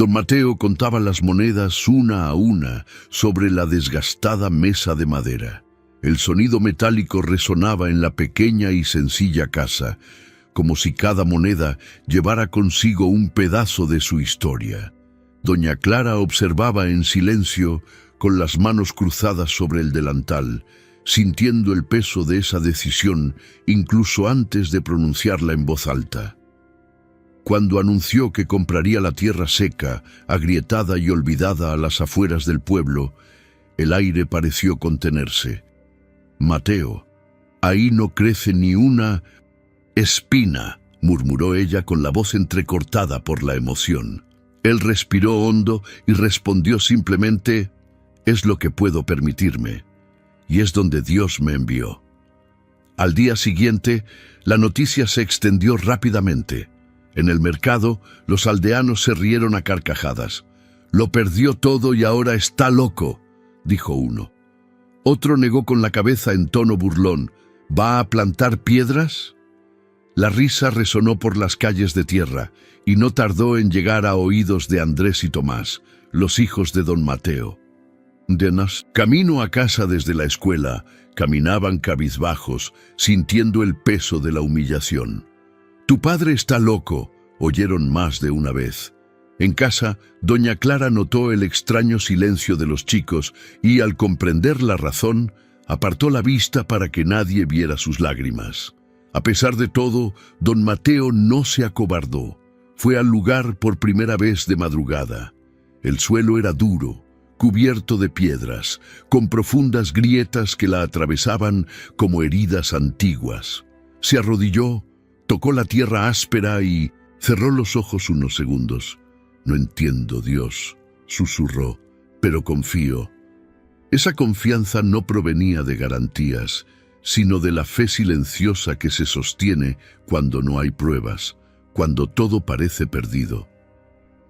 Don Mateo contaba las monedas una a una sobre la desgastada mesa de madera. El sonido metálico resonaba en la pequeña y sencilla casa, como si cada moneda llevara consigo un pedazo de su historia. Doña Clara observaba en silencio, con las manos cruzadas sobre el delantal, sintiendo el peso de esa decisión incluso antes de pronunciarla en voz alta. Cuando anunció que compraría la tierra seca, agrietada y olvidada a las afueras del pueblo, el aire pareció contenerse. «Mateo, ahí no crece ni una espina», murmuró ella con la voz entrecortada por la emoción. Él respiró hondo y respondió simplemente: «Es lo que puedo permitirme, y es donde Dios me envió». Al día siguiente, la noticia se extendió rápidamente. En el mercado, los aldeanos se rieron a carcajadas. «Lo perdió todo y ahora está loco», dijo uno. Otro negó con la cabeza en tono burlón: «¿Va a plantar piedras?». La risa resonó por las calles de tierra y no tardó en llegar a oídos de Andrés y Tomás, los hijos de don Mateo. Camino a casa desde la escuela, caminaban cabizbajos, sintiendo el peso de la humillación. «Tu padre está loco», oyeron más de una vez. En casa, doña Clara notó el extraño silencio de los chicos y, al comprender la razón, apartó la vista para que nadie viera sus lágrimas. A pesar de todo, don Mateo no se acobardó. Fue al lugar por primera vez de madrugada. El suelo era duro, cubierto de piedras, con profundas grietas que la atravesaban como heridas antiguas. Se arrodilló, tocó la tierra áspera y cerró los ojos unos segundos. «No entiendo, Dios», susurró, «pero confío». Esa confianza no provenía de garantías, sino de la fe silenciosa que se sostiene cuando no hay pruebas, cuando todo parece perdido.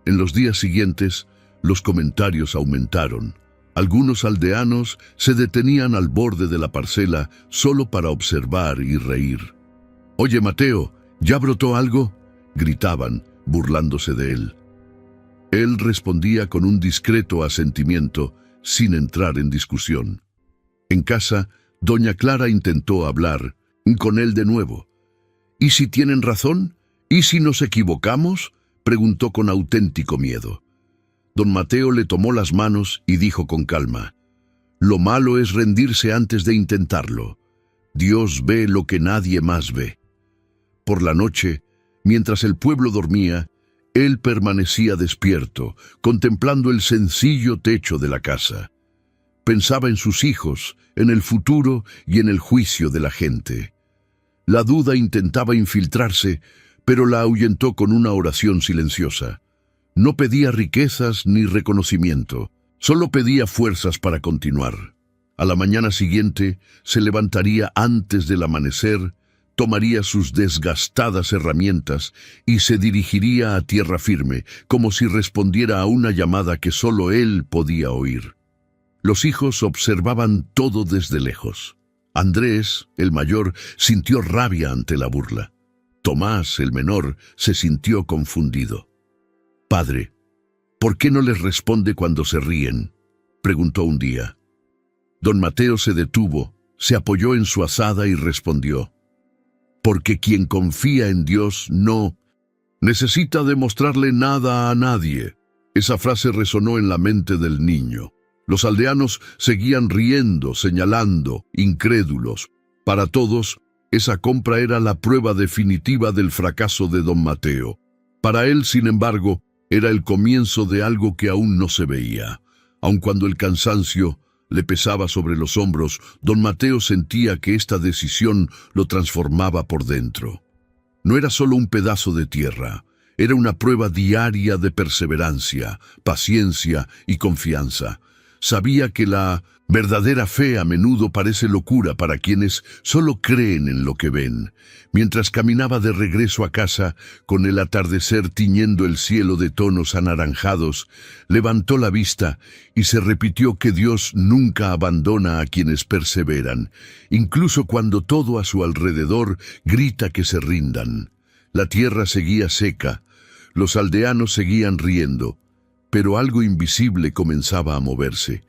En los días siguientes, los comentarios aumentaron. Algunos aldeanos se detenían al borde de la parcela solo para observar y reír. «Oye, Mateo, ¿ya brotó algo?», gritaban, burlándose de él. Él respondía con un discreto asentimiento, sin entrar en discusión. En casa, doña Clara intentó hablar con él de nuevo. «¿Y si tienen razón? ¿Y si nos equivocamos?», preguntó con auténtico miedo. Don Mateo le tomó las manos y dijo con calma: «Lo malo es rendirse antes de intentarlo. Dios ve lo que nadie más ve». Por la noche, mientras el pueblo dormía, él permanecía despierto, contemplando el sencillo techo de la casa. Pensaba en sus hijos, en el futuro y en el juicio de la gente. La duda intentaba infiltrarse, pero la ahuyentó con una oración silenciosa. No pedía riquezas ni reconocimiento, solo pedía fuerzas para continuar. A la mañana siguiente se levantaría antes del amanecer, tomaría sus desgastadas herramientas y se dirigiría a tierra firme, como si respondiera a una llamada que solo él podía oír. Los hijos observaban todo desde lejos. Andrés, el mayor, sintió rabia ante la burla. Tomás, el menor, se sintió confundido. «Padre, ¿por qué no les responde cuando se ríen?», preguntó un día. Don Mateo se detuvo, se apoyó en su azada y respondió: «Porque quien confía en Dios no necesita demostrarle nada a nadie». Esa frase resonó en la mente del niño. Los aldeanos seguían riendo, señalando, incrédulos. Para todos, esa compra era la prueba definitiva del fracaso de don Mateo. Para él, sin embargo, era el comienzo de algo que aún no se veía. Aun cuando el cansancio le pesaba sobre los hombros, don Mateo sentía que esta decisión lo transformaba por dentro. No era solo un pedazo de tierra, era una prueba diaria de perseverancia, paciencia y confianza. Sabía que la verdadera fe a menudo parece locura para quienes solo creen en lo que ven. Mientras caminaba de regreso a casa, con el atardecer tiñendo el cielo de tonos anaranjados, levantó la vista y se repitió que Dios nunca abandona a quienes perseveran, incluso cuando todo a su alrededor grita que se rindan. La tierra seguía seca, los aldeanos seguían riendo, Pero algo invisible comenzaba a moverse.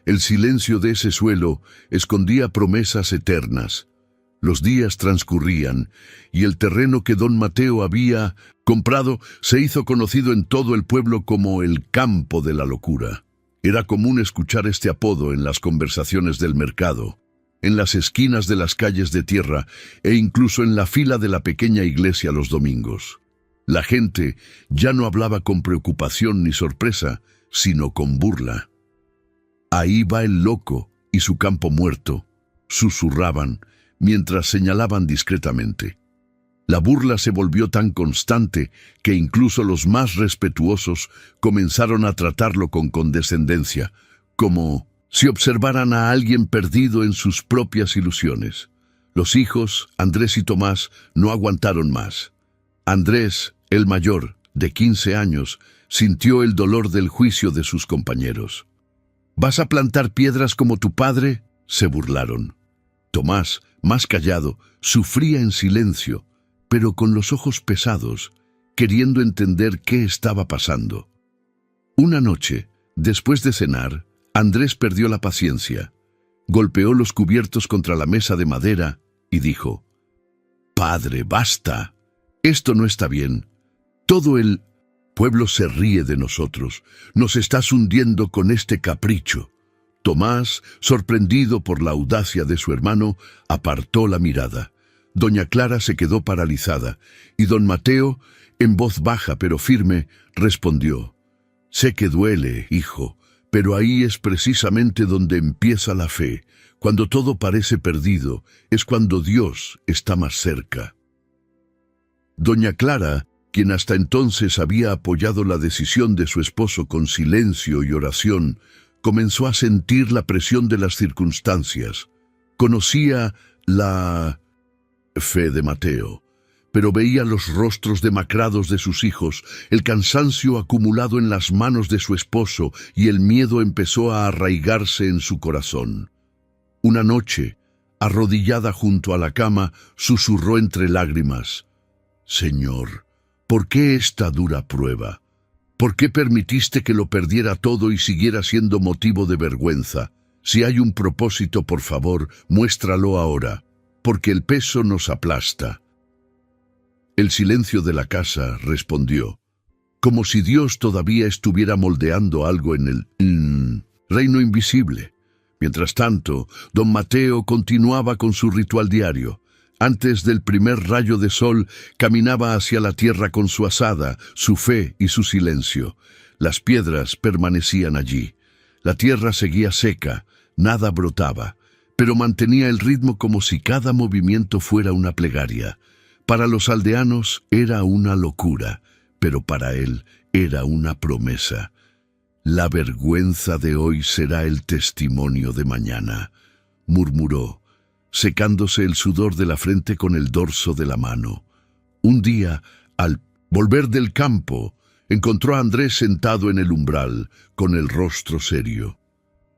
El silencio de ese suelo escondía promesas eternas. Los días transcurrían, y el terreno que don Mateo había comprado se hizo conocido en todo el pueblo como el campo de la locura. Era común escuchar este apodo en las conversaciones del mercado, en las esquinas de las calles de tierra e incluso en la fila de la pequeña iglesia los domingos. La gente ya no hablaba con preocupación ni sorpresa, sino con burla. «Ahí va el loco y su campo muerto», susurraban, mientras señalaban discretamente. La burla se volvió tan constante que incluso los más respetuosos comenzaron a tratarlo con condescendencia, como si observaran a alguien perdido en sus propias ilusiones. Los hijos, Andrés y Tomás, no aguantaron más. Andrés, el mayor, de 15 años, sintió el dolor del juicio de sus compañeros. «¿Vas a plantar piedras como tu padre?», se burlaron. Tomás, más callado, sufría en silencio, pero con los ojos pesados, queriendo entender qué estaba pasando. Una noche, después de cenar, Andrés perdió la paciencia, golpeó los cubiertos contra la mesa de madera y dijo: «Padre, basta. Esto no está bien. Todo el pueblo se ríe de nosotros. Nos estás hundiendo con este capricho». Tomás, sorprendido por la audacia de su hermano, apartó la mirada. Doña Clara se quedó paralizada, y don Mateo, en voz baja pero firme, respondió: «Sé que duele, hijo, pero ahí es precisamente donde empieza la fe. Cuando todo parece perdido, es cuando Dios está más cerca». Doña Clara, quien hasta entonces había apoyado la decisión de su esposo con silencio y oración, comenzó a sentir la presión de las circunstancias. Conocía la fe de Mateo, pero veía los rostros demacrados de sus hijos, el cansancio acumulado en las manos de su esposo, y el miedo empezó a arraigarse en su corazón. Una noche, arrodillada junto a la cama, susurró entre lágrimas: «Señor, ¿por qué esta dura prueba? ¿Por qué permitiste que lo perdiera todo y siguiera siendo motivo de vergüenza? Si hay un propósito, por favor, muéstralo ahora, porque el peso nos aplasta». El silencio de la casa respondió, como si Dios todavía estuviera moldeando algo en el reino invisible. Mientras tanto, don Mateo continuaba con su ritual diario. Antes del primer rayo de sol, caminaba hacia la tierra con su azada, su fe y su silencio. Las piedras permanecían allí. La tierra seguía seca, nada brotaba, pero mantenía el ritmo como si cada movimiento fuera una plegaria. Para los aldeanos era una locura, pero para él era una promesa. «La vergüenza de hoy será el testimonio de mañana», murmuró, secándose el sudor de la frente con el dorso de la mano. Un día, al volver del campo, encontró a Andrés sentado en el umbral, con el rostro serio.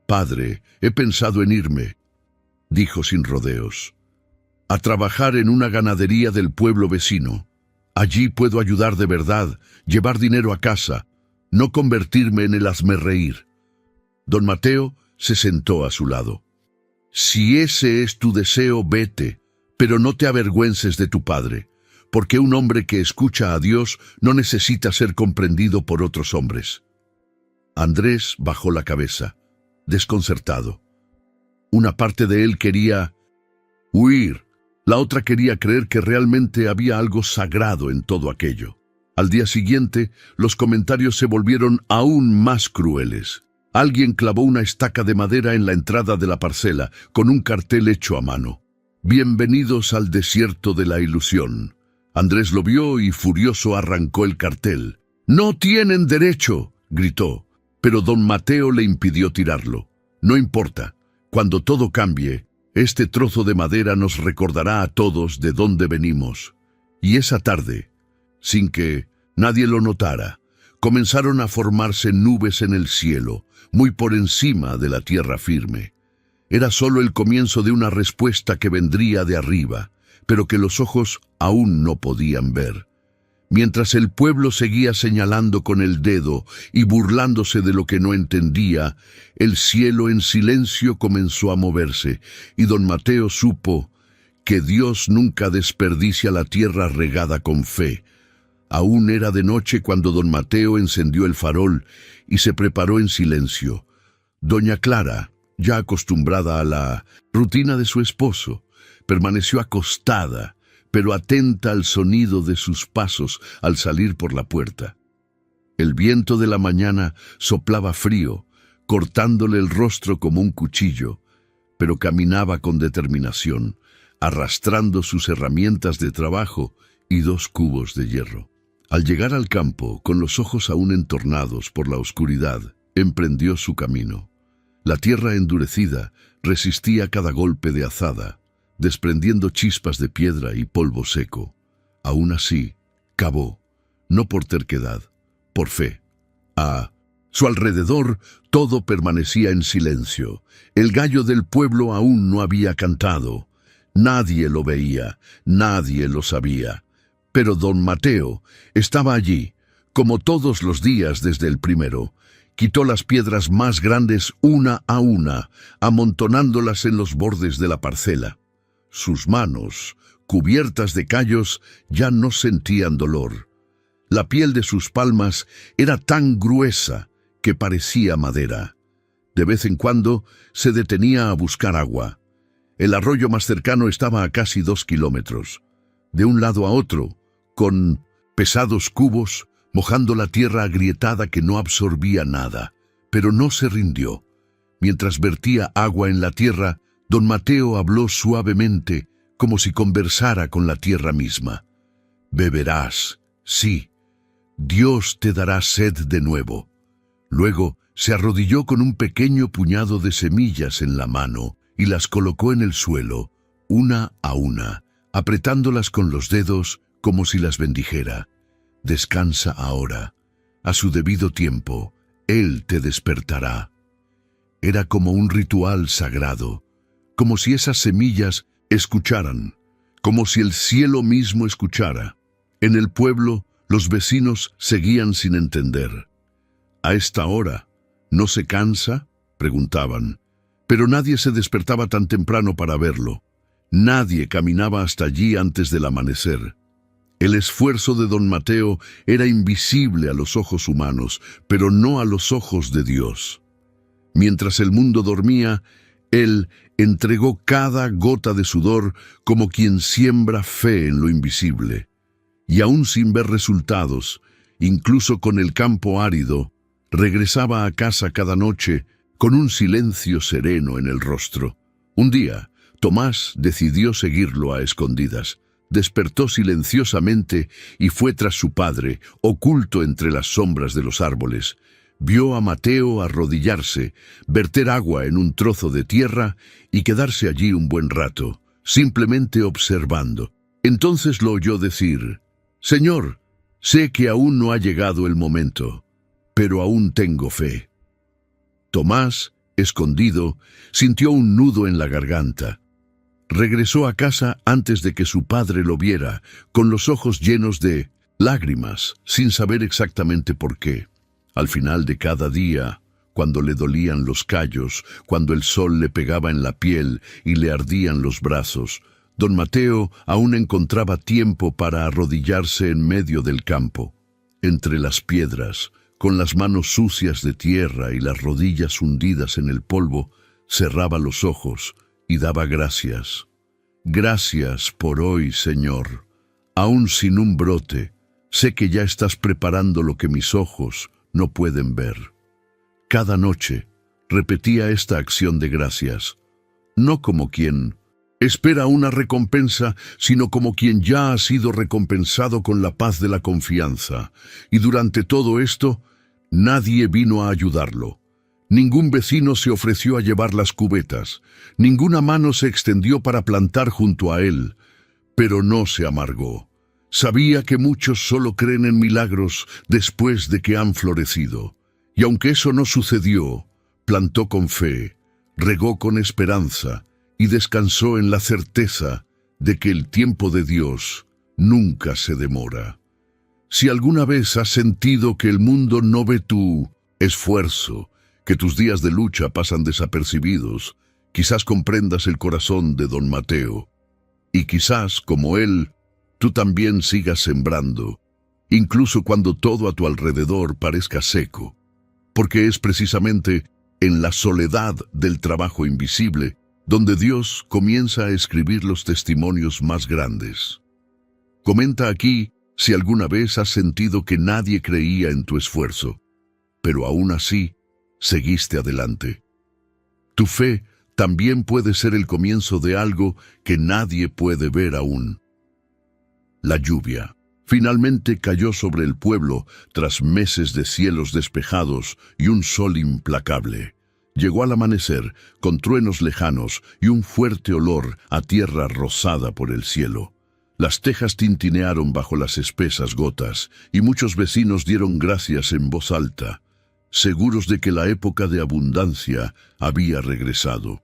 «Padre, he pensado en irme», dijo sin rodeos, «a trabajar en una ganadería del pueblo vecino. Allí puedo ayudar de verdad, llevar dinero a casa, no convertirme en el hazmerreír». Don Mateo se sentó a su lado. «Si ese es tu deseo, vete, pero no te avergüences de tu padre, porque un hombre que escucha a Dios no necesita ser comprendido por otros hombres». Andrés bajó la cabeza, desconcertado. Una parte de él quería huir, la otra quería creer que realmente había algo sagrado en todo aquello. Al día siguiente, los comentarios se volvieron aún más crueles. Alguien clavó una estaca de madera en la entrada de la parcela, con un cartel hecho a mano: «Bienvenidos al desierto de la ilusión». Andrés lo vio y furioso arrancó el cartel. «¡No tienen derecho!», gritó, pero don Mateo le impidió tirarlo. «No importa, cuando todo cambie, este trozo de madera nos recordará a todos de dónde venimos». Y esa tarde, sin que nadie lo notara, comenzaron a formarse nubes en el cielo, muy por encima de la tierra firme. Era solo el comienzo de una respuesta que vendría de arriba, pero que los ojos aún no podían ver. Mientras el pueblo seguía señalando con el dedo y burlándose de lo que no entendía, el cielo en silencio comenzó a moverse, y don Mateo supo que Dios nunca desperdicia la tierra regada con fe. Aún era de noche cuando don Mateo encendió el farol y se preparó en silencio. Doña Clara, ya acostumbrada a la rutina de su esposo, permaneció acostada, pero atenta al sonido de sus pasos al salir por la puerta. El viento de la mañana soplaba frío, cortándole el rostro como un cuchillo, pero caminaba con determinación, arrastrando sus herramientas de trabajo y 2 cubos de hierro. Al llegar al campo, con los ojos aún entornados por la oscuridad, emprendió su camino. La tierra endurecida resistía cada golpe de azada, desprendiendo chispas de piedra y polvo seco. Aún así, cavó, no por terquedad, por fe. A su alrededor todo permanecía en silencio. El gallo del pueblo aún no había cantado. Nadie lo veía, nadie lo sabía. Pero don Mateo estaba allí, como todos los días desde el primero. Quitó las piedras más grandes una a una, amontonándolas en los bordes de la parcela. Sus manos, cubiertas de callos, ya no sentían dolor. La piel de sus palmas era tan gruesa que parecía madera. De vez en cuando se detenía a buscar agua. El arroyo más cercano estaba a casi 2 kilómetros. De un lado a otro, con pesados cubos, mojando la tierra agrietada que no absorbía nada, pero no se rindió. Mientras vertía agua en la tierra, don Mateo habló suavemente, como si conversara con la tierra misma. Beberás, sí, Dios te dará sed de nuevo. Luego se arrodilló con un pequeño puñado de semillas en la mano y las colocó en el suelo, una a una, apretándolas con los dedos como si las bendijera. Descansa ahora. A su debido tiempo, Él te despertará. Era como un ritual sagrado, como si esas semillas escucharan, como si el cielo mismo escuchara. En el pueblo, los vecinos seguían sin entender. «¿A esta hora no se cansa?», preguntaban. Pero nadie se despertaba tan temprano para verlo. Nadie caminaba hasta allí antes del amanecer. El esfuerzo de don Mateo era invisible a los ojos humanos, pero no a los ojos de Dios. Mientras el mundo dormía, Él entregó cada gota de sudor como quien siembra fe en lo invisible. Y aún sin ver resultados, incluso con el campo árido, regresaba a casa cada noche con un silencio sereno en el rostro. Un día, Tomás decidió seguirlo a escondidas. Despertó silenciosamente y fue tras su padre, oculto entre las sombras de los árboles. Vio a Mateo arrodillarse, verter agua en un trozo de tierra y quedarse allí un buen rato, simplemente observando. Entonces lo oyó decir: «Señor, sé que aún no ha llegado el momento, pero aún tengo fe». Tomás, escondido, sintió un nudo en la garganta. Regresó a casa antes de que su padre lo viera, con los ojos llenos de lágrimas, sin saber exactamente por qué. Al final de cada día, cuando le dolían los callos, cuando el sol le pegaba en la piel y le ardían los brazos, don Mateo aún encontraba tiempo para arrodillarse en medio del campo, entre las piedras, con las manos sucias de tierra y las rodillas hundidas en el polvo, cerraba los ojos y daba gracias. Gracias por hoy, Señor. Aún sin un brote, sé que ya estás preparando lo que mis ojos no pueden ver. Cada noche repetía esta acción de gracias, no como quien espera una recompensa, sino como quien ya ha sido recompensado con la paz de la confianza. Y durante todo esto, nadie vino a ayudarlo. Ningún vecino se ofreció a llevar las cubetas, ninguna mano se extendió para plantar junto a él, pero no se amargó. Sabía que muchos solo creen en milagros después de que han florecido, y aunque eso no sucedió, plantó con fe, regó con esperanza y descansó en la certeza de que el tiempo de Dios nunca se demora. Si alguna vez has sentido que el mundo no ve tu esfuerzo, que tus días de lucha pasan desapercibidos, quizás comprendas el corazón de don Mateo. Y quizás, como él, tú también sigas sembrando, incluso cuando todo a tu alrededor parezca seco, porque es precisamente en la soledad del trabajo invisible donde Dios comienza a escribir los testimonios más grandes. Comenta aquí si alguna vez has sentido que nadie creía en tu esfuerzo, pero aún así seguiste adelante. Tu fe también puede ser el comienzo de algo que nadie puede ver aún. La lluvia finalmente cayó sobre el pueblo tras meses de cielos despejados y un sol implacable. Llegó al amanecer con truenos lejanos y un fuerte olor a tierra rosada por el cielo. Las tejas tintinearon bajo las espesas gotas y muchos vecinos dieron gracias en voz alta, seguros de que la época de abundancia había regresado.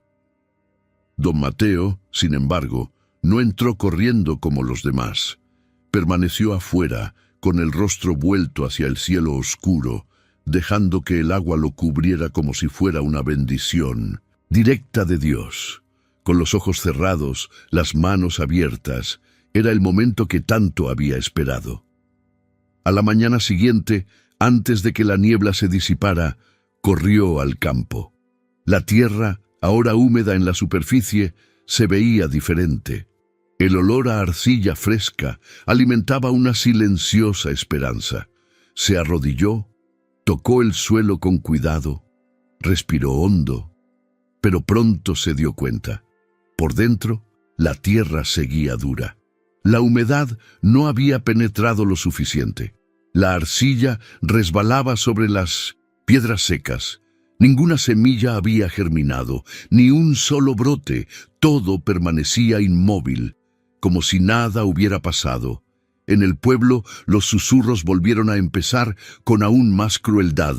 Don Mateo, sin embargo, no entró corriendo como los demás. Permaneció afuera, con el rostro vuelto hacia el cielo oscuro, dejando que el agua lo cubriera como si fuera una bendición directa de Dios. Con los ojos cerrados, las manos abiertas, era el momento que tanto había esperado. A la mañana siguiente, antes de que la niebla se disipara, corrió al campo. La tierra, ahora húmeda en la superficie, se veía diferente. El olor a arcilla fresca alimentaba una silenciosa esperanza. Se arrodilló, tocó el suelo con cuidado, respiró hondo, pero pronto se dio cuenta. Por dentro, la tierra seguía dura. La humedad no había penetrado lo suficiente. La arcilla resbalaba sobre las piedras secas. Ninguna semilla había germinado, ni un solo brote. Todo permanecía inmóvil, como si nada hubiera pasado. En el pueblo, los susurros volvieron a empezar con aún más crueldad.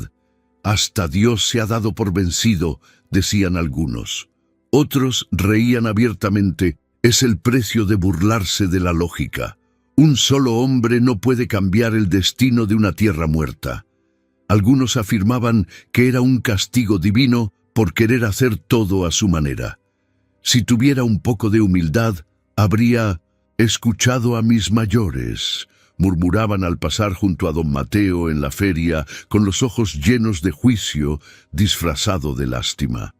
«Hasta Dios se ha dado por vencido», decían algunos. Otros reían abiertamente. «Es el precio de burlarse de la lógica. Un solo hombre no puede cambiar el destino de una tierra muerta». Algunos afirmaban que era un castigo divino por querer hacer todo a su manera. Si tuviera un poco de humildad, habría «escuchado a mis mayores», murmuraban al pasar junto a don Mateo en la feria, con los ojos llenos de juicio, disfrazado de lástima.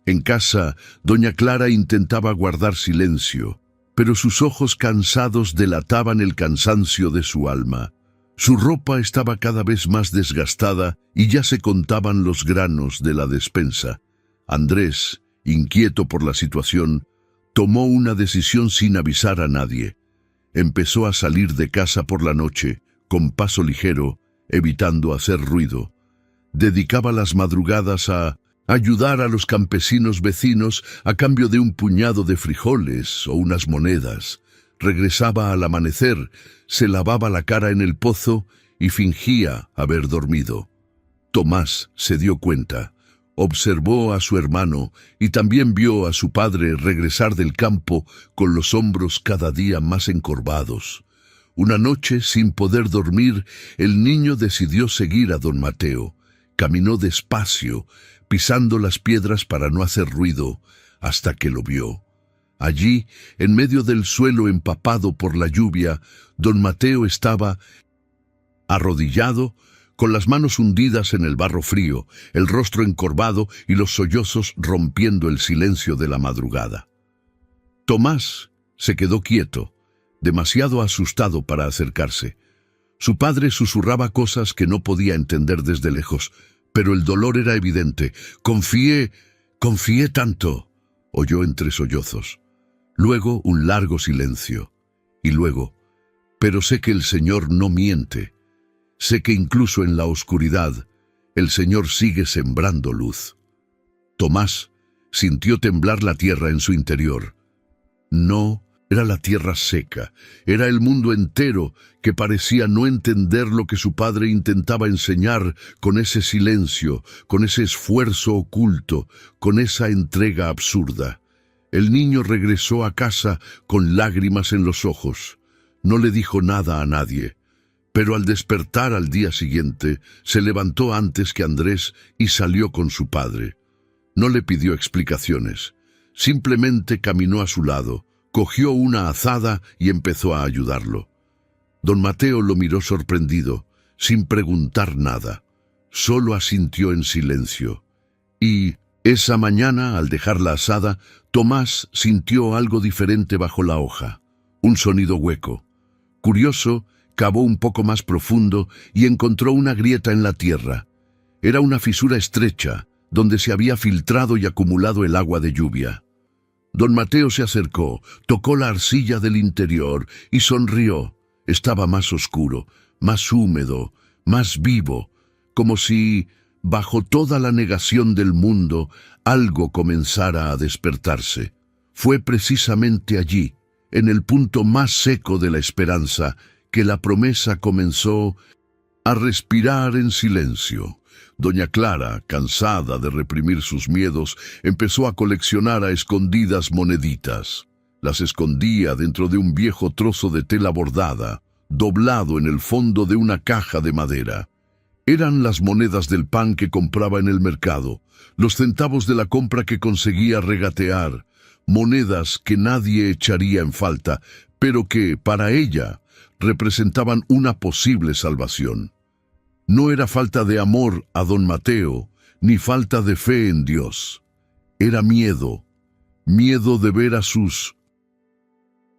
En casa, doña Clara intentaba guardar silencio, pero sus ojos cansados delataban el cansancio de su alma. Su ropa estaba cada vez más desgastada y ya se contaban los granos de la despensa. Andrés, inquieto por la situación, tomó una decisión sin avisar a nadie. Empezó a salir de casa por la noche, con paso ligero, evitando hacer ruido. Dedicaba las madrugadas a ayudar a los campesinos vecinos a cambio de un puñado de frijoles o unas monedas. Regresaba al amanecer, se lavaba la cara en el pozo y fingía haber dormido. Tomás se dio cuenta. Observó a su hermano y también vio a su padre regresar del campo con los hombros cada día más encorvados. Una noche, sin poder dormir, el niño decidió seguir a don Mateo. Caminó despacio, pisando las piedras para no hacer ruido, hasta que lo vio. Allí, en medio del suelo empapado por la lluvia, don Mateo estaba arrodillado, con las manos hundidas en el barro frío, el rostro encorvado y los sollozos rompiendo el silencio de la madrugada. Tomás se quedó quieto, demasiado asustado para acercarse. Su padre susurraba cosas que no podía entender desde lejos, pero el dolor era evidente. Confié tanto», oyó entre sollozos. Luego un largo silencio, y luego, «pero sé que el Señor no miente. Sé que incluso en la oscuridad, el Señor sigue sembrando luz». Tomás sintió temblar la tierra en su interior. No era la tierra seca, era el mundo entero que parecía no entender lo que su padre intentaba enseñar con ese silencio, con ese esfuerzo oculto, con esa entrega absurda. El niño regresó a casa con lágrimas en los ojos. No le dijo nada a nadie, Pero al despertar al día siguiente, se levantó antes que Andrés y salió con su padre. No le pidió explicaciones. Simplemente caminó a su lado, cogió una azada y empezó a ayudarlo. Don Mateo lo miró sorprendido, sin preguntar nada. Solo asintió en silencio. Y esa mañana, al dejar la azada, Tomás sintió algo diferente bajo la hoja. Un sonido hueco. Curioso, cavó un poco más profundo y encontró una grieta en la tierra. Era una fisura estrecha, donde se había filtrado y acumulado el agua de lluvia. Don Mateo se acercó, tocó la arcilla del interior y sonrió. Estaba más oscuro, más húmedo, más vivo, como si, bajo toda la negación del mundo, algo comenzara a despertarse. Fue precisamente allí, en el punto más seco de la esperanza, que la promesa comenzó a respirar en silencio. Doña Clara, cansada de reprimir sus miedos, empezó a coleccionar a escondidas moneditas. Las escondía dentro de un viejo trozo de tela bordada, doblado en el fondo de una caja de madera. Eran las monedas del pan que compraba en el mercado, los centavos de la compra que conseguía regatear, monedas que nadie echaría en falta, pero que, para ella, representaban una posible salvación. No era falta de amor a don Mateo, ni falta de fe en Dios. Era miedo, miedo de ver a sus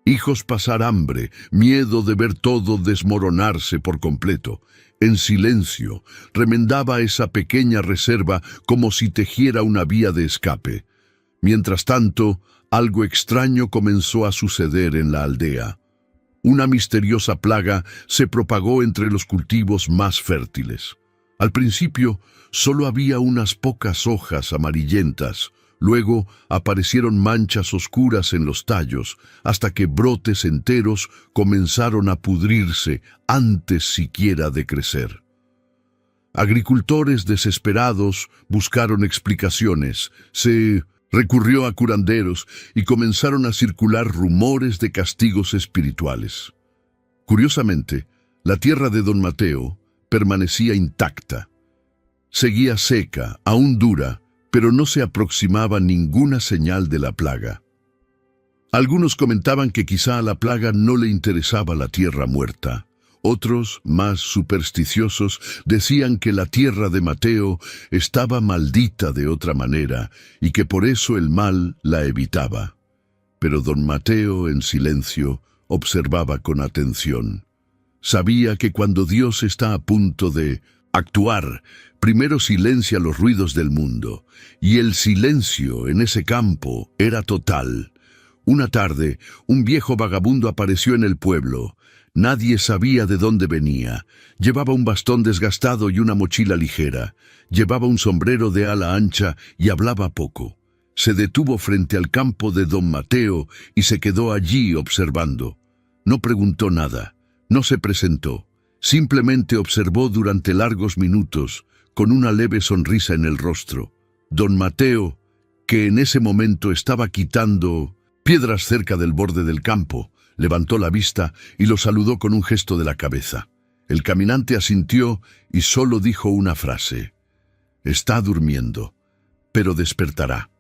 hijos pasar hambre, miedo de ver todo desmoronarse por completo. En silencio, remendaba esa pequeña reserva como si tejiera una vía de escape. Mientras tanto, algo extraño comenzó a suceder en la aldea. Una misteriosa plaga se propagó entre los cultivos más fértiles. Al principio, solo había unas pocas hojas amarillentas. Luego aparecieron manchas oscuras en los tallos, hasta que brotes enteros comenzaron a pudrirse antes siquiera de crecer. Agricultores desesperados buscaron explicaciones, se recurrió a curanderos y comenzaron a circular rumores de castigos espirituales. Curiosamente, la tierra de don Mateo permanecía intacta. Seguía seca, aún dura, pero no se aproximaba ninguna señal de la plaga. Algunos comentaban que quizá a la plaga no le interesaba la tierra muerta. Otros, más supersticiosos, decían que la tierra de Mateo estaba maldita de otra manera y que por eso el mal la evitaba. Pero don Mateo, en silencio, observaba con atención. Sabía que cuando Dios está a punto de actuar, primero silencia los ruidos del mundo, y el silencio en ese campo era total. Una tarde, un viejo vagabundo apareció en el pueblo. Nadie sabía de dónde venía. Llevaba un bastón desgastado y una mochila ligera. Llevaba un sombrero de ala ancha y hablaba poco. Se detuvo frente al campo de don Mateo y se quedó allí observando. No preguntó nada, no se presentó. Simplemente observó durante largos minutos, con una leve sonrisa en el rostro. Don Mateo, que en ese momento estaba quitando piedras cerca del borde del campo, levantó la vista y lo saludó con un gesto de la cabeza. El caminante asintió y solo dijo una frase: «Está durmiendo, pero despertará».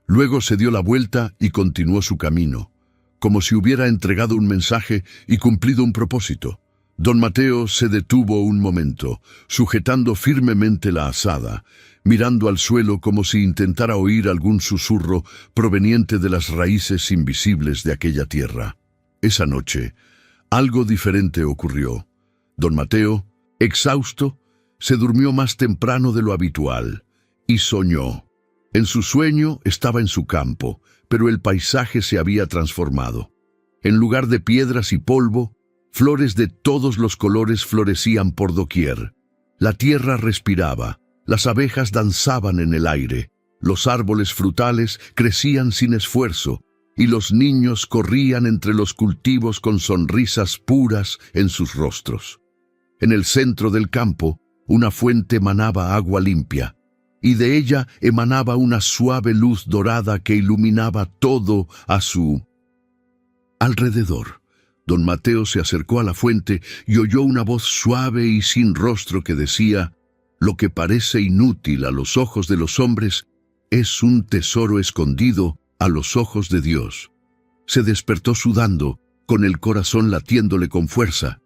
Luego se dio la vuelta y continuó su camino, como si hubiera entregado un mensaje y cumplido un propósito. Don Mateo se detuvo un momento, sujetando firmemente la azada, mirando al suelo como si intentara oír algún susurro proveniente de las raíces invisibles de aquella tierra. Esa noche, algo diferente ocurrió. Don Mateo, exhausto, se durmió más temprano de lo habitual y soñó. En su sueño estaba en su campo, pero el paisaje se había transformado. En lugar de piedras y polvo, flores de todos los colores florecían por doquier. La tierra respiraba, las abejas danzaban en el aire, los árboles frutales crecían sin esfuerzo, y los niños corrían entre los cultivos con sonrisas puras en sus rostros. En el centro del campo, una fuente manaba agua limpia, y de ella emanaba una suave luz dorada que iluminaba todo a su alrededor. Don Mateo se acercó a la fuente y oyó una voz suave y sin rostro que decía: «Lo que parece inútil a los ojos de los hombres es un tesoro escondido a los ojos de Dios». Se despertó sudando, con el corazón latiéndole con fuerza.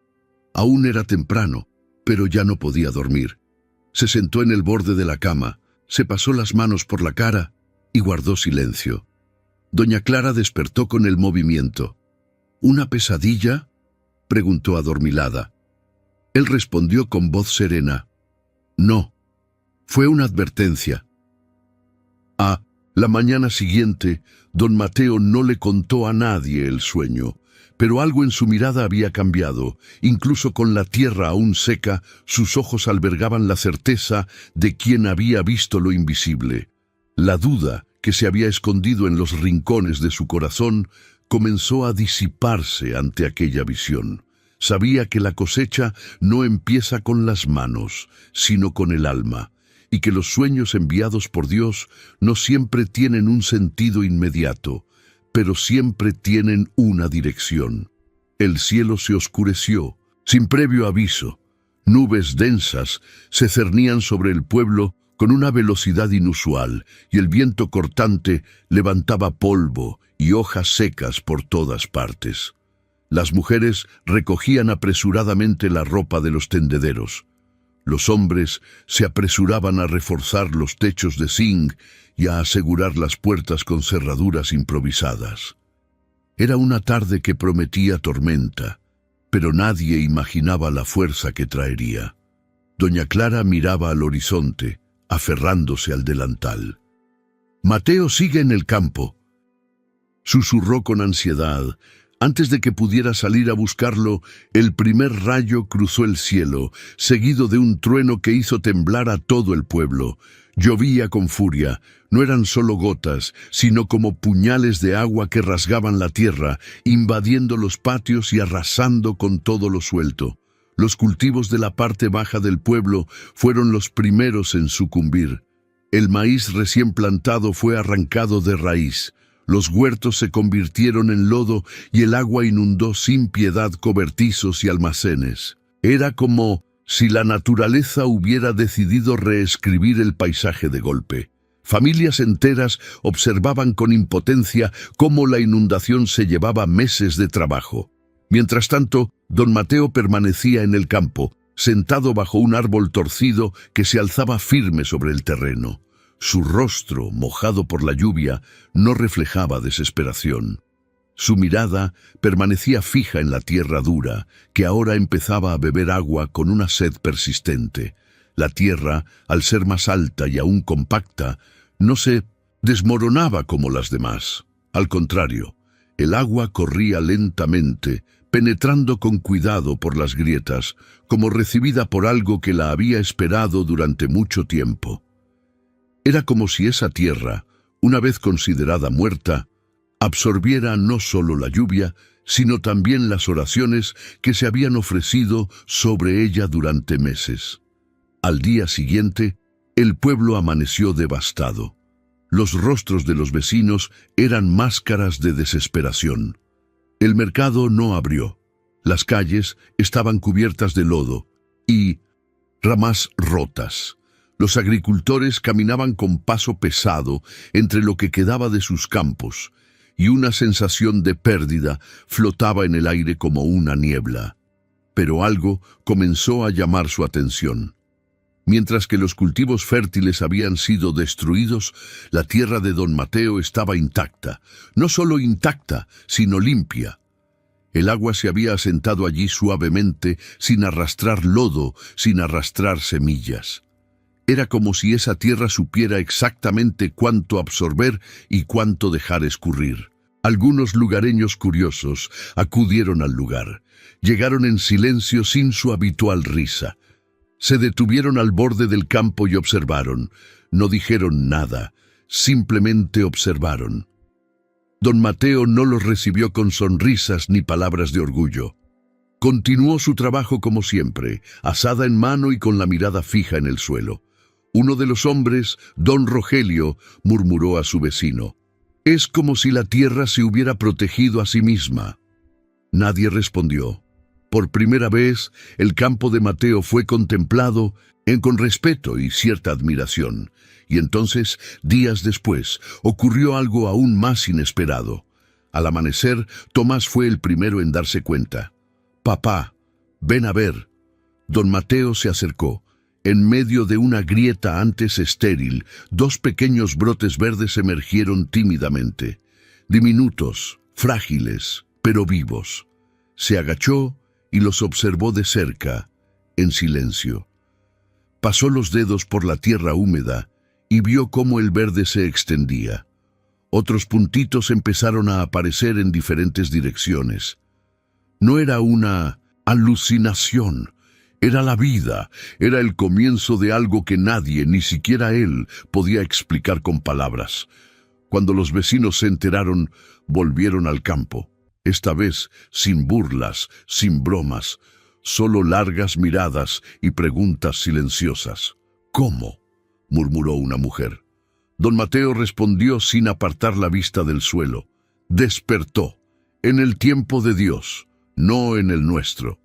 Aún era temprano, pero ya no podía dormir. Se sentó en el borde de la cama, se pasó las manos por la cara y guardó silencio. Doña Clara despertó con el movimiento. «¿Una pesadilla?», preguntó adormilada. Él respondió con voz serena: «No, fue una advertencia». La mañana siguiente, don Mateo no le contó a nadie el sueño, pero algo en su mirada había cambiado. Incluso con la tierra aún seca, sus ojos albergaban la certeza de quien había visto lo invisible. La duda, que se había escondido en los rincones de su corazón, comenzó a disiparse ante aquella visión. Sabía que la cosecha no empieza con las manos, sino con el alma, y que los sueños enviados por Dios no siempre tienen un sentido inmediato, pero siempre tienen una dirección. El cielo se oscureció, sin previo aviso. Nubes densas se cernían sobre el pueblo con una velocidad inusual, y el viento cortante levantaba polvo y hojas secas por todas partes. Las mujeres recogían apresuradamente la ropa de los tendederos. Los hombres se apresuraban a reforzar los techos de zinc y a asegurar las puertas con cerraduras improvisadas. Era una tarde que prometía tormenta, pero nadie imaginaba la fuerza que traería. Doña Clara miraba al horizonte, aferrándose al delantal. «Mateo sigue en el campo», susurró con ansiedad. Antes de que pudiera salir a buscarlo, el primer rayo cruzó el cielo, seguido de un trueno que hizo temblar a todo el pueblo. Llovía con furia. No eran solo gotas, sino como puñales de agua que rasgaban la tierra, invadiendo los patios y arrasando con todo lo suelto. Los cultivos de la parte baja del pueblo fueron los primeros en sucumbir. El maíz recién plantado fue arrancado de raíz. Los huertos se convirtieron en lodo y el agua inundó sin piedad cobertizos y almacenes. Era como si la naturaleza hubiera decidido reescribir el paisaje de golpe. Familias enteras observaban con impotencia cómo la inundación se llevaba meses de trabajo. Mientras tanto, don Mateo permanecía en el campo, sentado bajo un árbol torcido que se alzaba firme sobre el terreno. Su rostro, mojado por la lluvia, no reflejaba desesperación. Su mirada permanecía fija en la tierra dura, que ahora empezaba a beber agua con una sed persistente. La tierra, al ser más alta y aún compacta, no se desmoronaba como las demás. Al contrario, el agua corría lentamente, penetrando con cuidado por las grietas, como recibida por algo que la había esperado durante mucho tiempo. Era como si esa tierra, una vez considerada muerta, absorbiera no solo la lluvia, sino también las oraciones que se habían ofrecido sobre ella durante meses. Al día siguiente, el pueblo amaneció devastado. Los rostros de los vecinos eran máscaras de desesperación. El mercado no abrió. Las calles estaban cubiertas de lodo y ramas rotas. Los agricultores caminaban con paso pesado entre lo que quedaba de sus campos, y una sensación de pérdida flotaba en el aire como una niebla. Pero algo comenzó a llamar su atención. Mientras que los cultivos fértiles habían sido destruidos, la tierra de don Mateo estaba intacta. No solo intacta, sino limpia. El agua se había asentado allí suavemente, sin arrastrar lodo, sin arrastrar semillas. Era como si esa tierra supiera exactamente cuánto absorber y cuánto dejar escurrir. Algunos lugareños curiosos acudieron al lugar. Llegaron en silencio sin su habitual risa. Se detuvieron al borde del campo y observaron. No dijeron nada, simplemente observaron. Don Mateo no los recibió con sonrisas ni palabras de orgullo. Continuó su trabajo como siempre, azada en mano y con la mirada fija en el suelo. Uno de los hombres, don Rogelio, murmuró a su vecino: «Es como si la tierra se hubiera protegido a sí misma». Nadie respondió. Por primera vez, el campo de Mateo fue contemplado con respeto y cierta admiración. Y entonces, días después, ocurrió algo aún más inesperado. Al amanecer, Tomás fue el primero en darse cuenta. «Papá, ven a ver». Don Mateo se acercó. En medio de una grieta antes estéril, dos pequeños brotes verdes emergieron tímidamente. Diminutos, frágiles, pero vivos. Se agachó y los observó de cerca, en silencio. Pasó los dedos por la tierra húmeda y vio cómo el verde se extendía. Otros puntitos empezaron a aparecer en diferentes direcciones. No era una alucinación, era la vida, era el comienzo de algo que nadie, ni siquiera él, podía explicar con palabras. Cuando los vecinos se enteraron, volvieron al campo. Esta vez sin burlas, sin bromas, solo largas miradas y preguntas silenciosas. «¿Cómo?», murmuró una mujer. Don Mateo respondió sin apartar la vista del suelo. «Despertó, en el tiempo de Dios, no en el nuestro».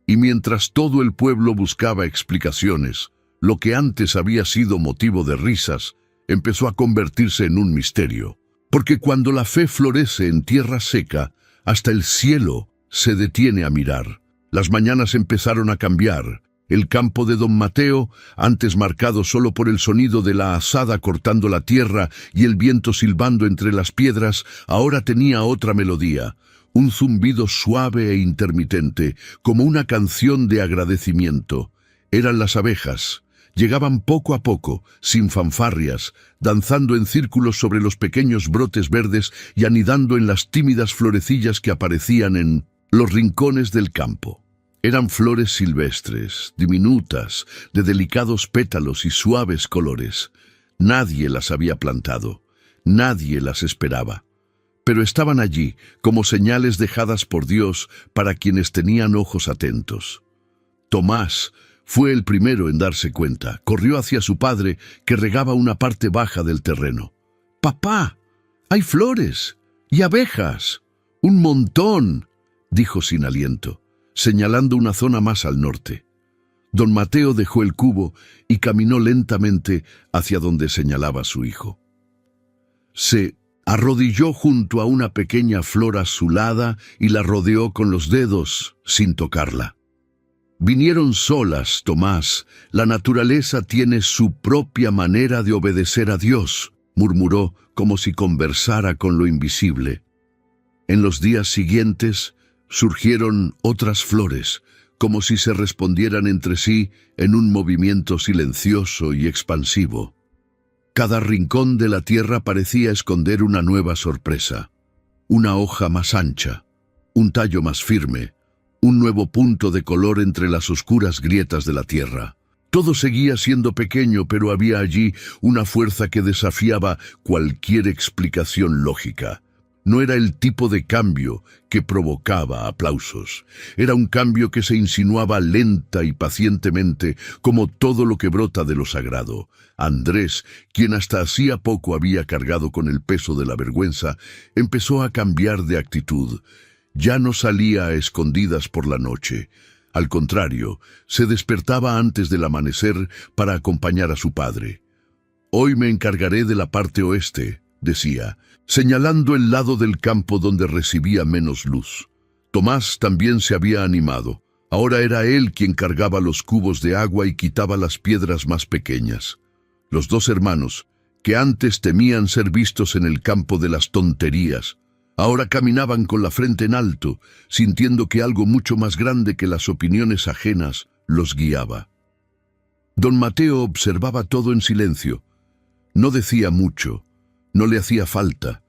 Y mientras todo el pueblo buscaba explicaciones, lo que antes había sido motivo de risas, empezó a convertirse en un misterio. Porque cuando la fe florece en tierra seca, hasta el cielo se detiene a mirar. Las mañanas empezaron a cambiar. El campo de don Mateo, antes marcado solo por el sonido de la azada cortando la tierra y el viento silbando entre las piedras, ahora tenía otra melodía. Un zumbido suave e intermitente, como una canción de agradecimiento. Eran las abejas. Llegaban poco a poco, sin fanfarrias, danzando en círculos sobre los pequeños brotes verdes y anidando en las tímidas florecillas que aparecían en los rincones del campo. Eran flores silvestres, diminutas, de delicados pétalos y suaves colores. Nadie las había plantado, nadie las esperaba. Pero estaban allí, como señales dejadas por Dios para quienes tenían ojos atentos. Tomás fue el primero en darse cuenta. Corrió hacia su padre, que regaba una parte baja del terreno. «¡Papá! ¡Hay flores! ¡Y abejas! ¡Un montón!», dijo sin aliento, señalando una zona más al norte. Don Mateo dejó el cubo y caminó lentamente hacia donde señalaba su hijo. Se arrodilló junto a una pequeña flor azulada y la rodeó con los dedos, sin tocarla. «Vinieron solas, Tomás. La naturaleza tiene su propia manera de obedecer a Dios», murmuró como si conversara con lo invisible. En los días siguientes surgieron otras flores, como si se respondieran entre sí en un movimiento silencioso y expansivo. Cada rincón de la tierra parecía esconder una nueva sorpresa. Una hoja más ancha, un tallo más firme, un nuevo punto de color entre las oscuras grietas de la tierra. Todo seguía siendo pequeño, pero había allí una fuerza que desafiaba cualquier explicación lógica. No era el tipo de cambio que provocaba aplausos. Era un cambio que se insinuaba lenta y pacientemente, como todo lo que brota de lo sagrado. Andrés, quien hasta hacía poco había cargado con el peso de la vergüenza, empezó a cambiar de actitud. Ya no salía a escondidas por la noche. Al contrario, se despertaba antes del amanecer para acompañar a su padre. «Hoy me encargaré de la parte oeste», decía, señalando el lado del campo donde recibía menos luz. Tomás también se había animado. Ahora era él quien cargaba los cubos de agua y quitaba las piedras más pequeñas. Los dos hermanos, que antes temían ser vistos en el campo de las tonterías, ahora caminaban con la frente en alto, sintiendo que algo mucho más grande que las opiniones ajenas los guiaba. Don Mateo observaba todo en silencio. No decía mucho. No le hacía falta.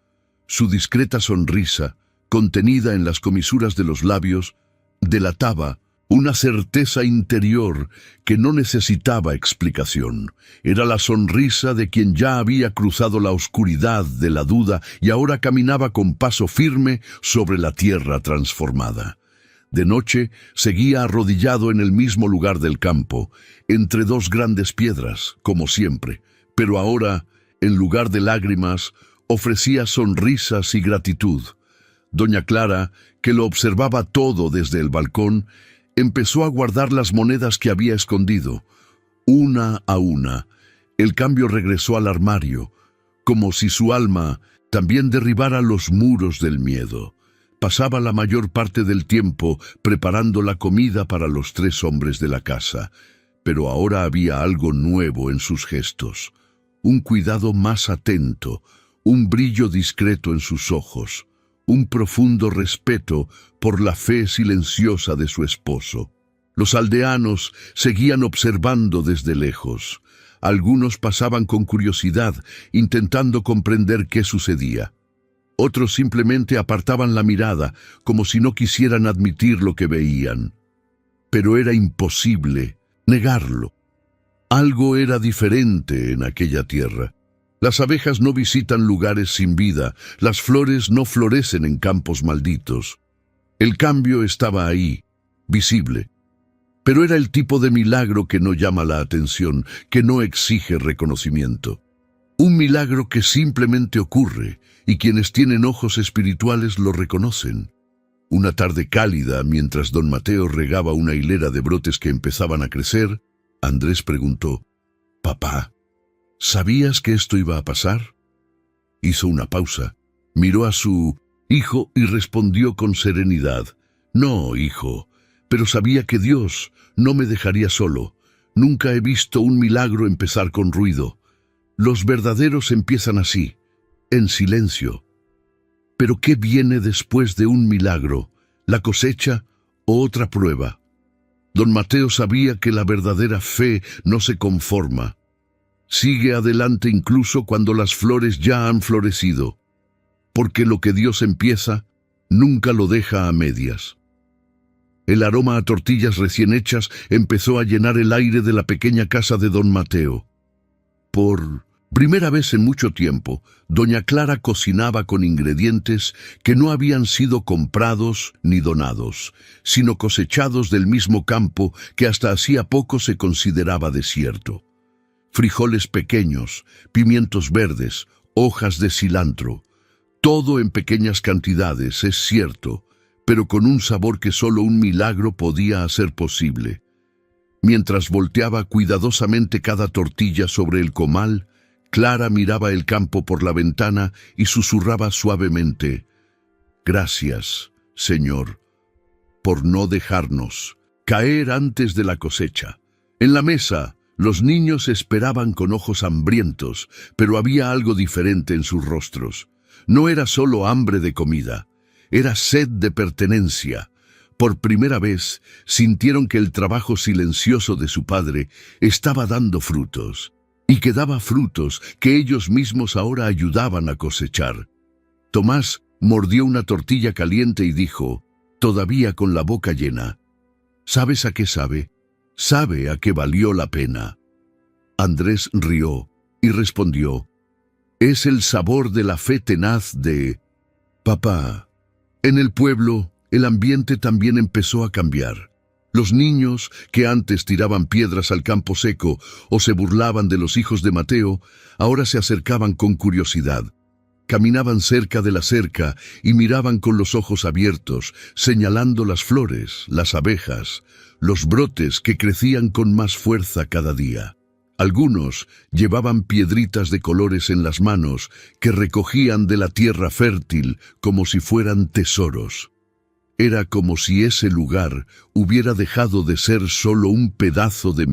Su discreta sonrisa, contenida en las comisuras de los labios, delataba una certeza interior que no necesitaba explicación. Era la sonrisa de quien ya había cruzado la oscuridad de la duda y ahora caminaba con paso firme sobre la tierra transformada. De noche seguía arrodillado en el mismo lugar del campo, entre dos grandes piedras, como siempre, pero ahora, en lugar de lágrimas, ofrecía sonrisas y gratitud. Doña Clara, que lo observaba todo desde el balcón, empezó a guardar las monedas que había escondido. Una a una, el cambio regresó al armario, como si su alma también derribara los muros del miedo. Pasaba la mayor parte del tiempo preparando la comida para los 3 hombres de la casa, pero ahora había algo nuevo en sus gestos, un cuidado más atento, un brillo discreto en sus ojos, un profundo respeto por la fe silenciosa de su esposo. Los aldeanos seguían observando desde lejos. Algunos pasaban con curiosidad, intentando comprender qué sucedía. Otros simplemente apartaban la mirada, como si no quisieran admitir lo que veían. Pero era imposible negarlo. Algo era diferente en aquella tierra. Las abejas no visitan lugares sin vida, las flores no florecen en campos malditos. El cambio estaba ahí, visible. Pero era el tipo de milagro que no llama la atención, que no exige reconocimiento. Un milagro que simplemente ocurre, y quienes tienen ojos espirituales lo reconocen. Una tarde cálida, mientras don Mateo regaba una hilera de brotes que empezaban a crecer, Andrés preguntó: «Papá, ¿sabías que esto iba a pasar?». Hizo una pausa, miró a su hijo y respondió con serenidad: «No, hijo, pero sabía que Dios no me dejaría solo. Nunca he visto un milagro empezar con ruido. Los verdaderos empiezan así, en silencio». Pero ¿qué viene después de un milagro? ¿La cosecha o otra prueba? Don Mateo sabía que la verdadera fe no se conforma. Sigue adelante incluso cuando las flores ya han florecido, porque lo que Dios empieza, nunca lo deja a medias. El aroma a tortillas recién hechas empezó a llenar el aire de la pequeña casa de don Mateo. Por primera vez en mucho tiempo, doña Clara cocinaba con ingredientes que no habían sido comprados ni donados, sino cosechados del mismo campo que hasta hacía poco se consideraba desierto. Frijoles pequeños, pimientos verdes, hojas de cilantro, todo en pequeñas cantidades, es cierto, pero con un sabor que solo un milagro podía hacer posible. Mientras volteaba cuidadosamente cada tortilla sobre el comal, Clara miraba el campo por la ventana y susurraba suavemente: «Gracias, Señor, por no dejarnos caer antes de la cosecha». En la mesa, los niños esperaban con ojos hambrientos, pero había algo diferente en sus rostros. No era solo hambre de comida, era sed de pertenencia. Por primera vez, sintieron que el trabajo silencioso de su padre estaba dando frutos, y que daba frutos que ellos mismos ahora ayudaban a cosechar. Tomás mordió una tortilla caliente y dijo, todavía con la boca llena: «¿Sabes a qué sabe? Sabe a qué valió la pena». Andrés rió y respondió: «Es el sabor de la fe tenaz de papá». En el pueblo, el ambiente también empezó a cambiar. Los niños, que antes tiraban piedras al campo seco o se burlaban de los hijos de Mateo, ahora se acercaban con curiosidad. Caminaban cerca de la cerca y miraban con los ojos abiertos, señalando las flores, las abejas, los brotes que crecían con más fuerza cada día. Algunos llevaban piedritas de colores en las manos que recogían de la tierra fértil como si fueran tesoros. Era como si ese lugar hubiera dejado de ser solo un pedazo de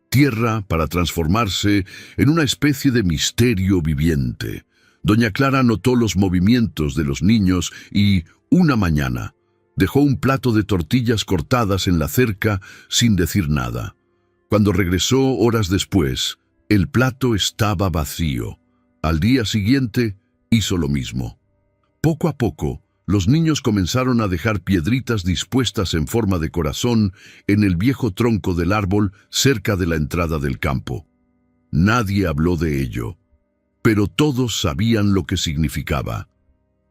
tierra para transformarse en una especie de misterio viviente. Doña Clara notó los movimientos de los niños y, una mañana, dejó un plato de tortillas cortadas en la cerca sin decir nada. Cuando regresó horas después, el plato estaba vacío. Al día siguiente, hizo lo mismo. Poco a poco, los niños comenzaron a dejar piedritas dispuestas en forma de corazón en el viejo tronco del árbol cerca de la entrada del campo. Nadie habló de ello, pero todos sabían lo que significaba.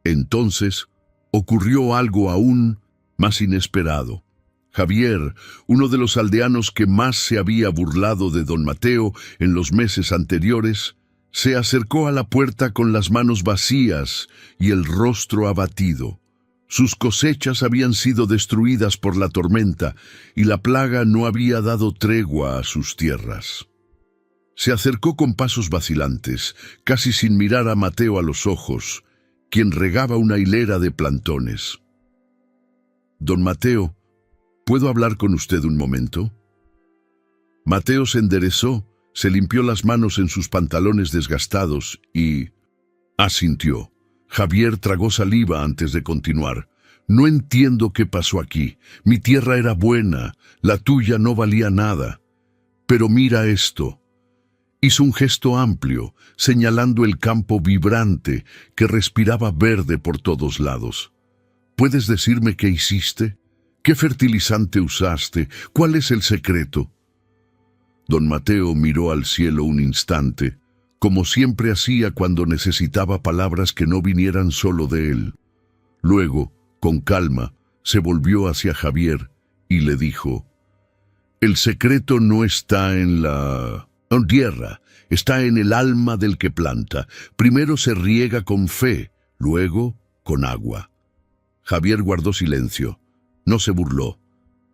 Entonces, ocurrió algo aún más inesperado. Javier, uno de los aldeanos que más se había burlado de don Mateo en los meses anteriores, se acercó a la puerta con las manos vacías y el rostro abatido. Sus cosechas habían sido destruidas por la tormenta y la plaga no había dado tregua a sus tierras. Se acercó con pasos vacilantes, casi sin mirar a Mateo a los ojos, quien regaba una hilera de plantones. «Don Mateo, ¿puedo hablar con usted un momento?» Mateo se enderezó, se limpió las manos en sus pantalones desgastados y asintió. Javier tragó saliva antes de continuar. «No entiendo qué pasó aquí. Mi tierra era buena, la tuya no valía nada. Pero mira esto». Hizo un gesto amplio, señalando el campo vibrante que respiraba verde por todos lados. ¿Puedes decirme qué hiciste? ¿Qué fertilizante usaste? ¿Cuál es el secreto? Don Mateo miró al cielo un instante, como siempre hacía cuando necesitaba palabras que no vinieran solo de él. Luego, con calma, se volvió hacia Javier y le dijo: «El secreto no está en la tierra, está en el alma del que planta. Primero se riega con fe, luego con agua». Javier guardó silencio. No se burló,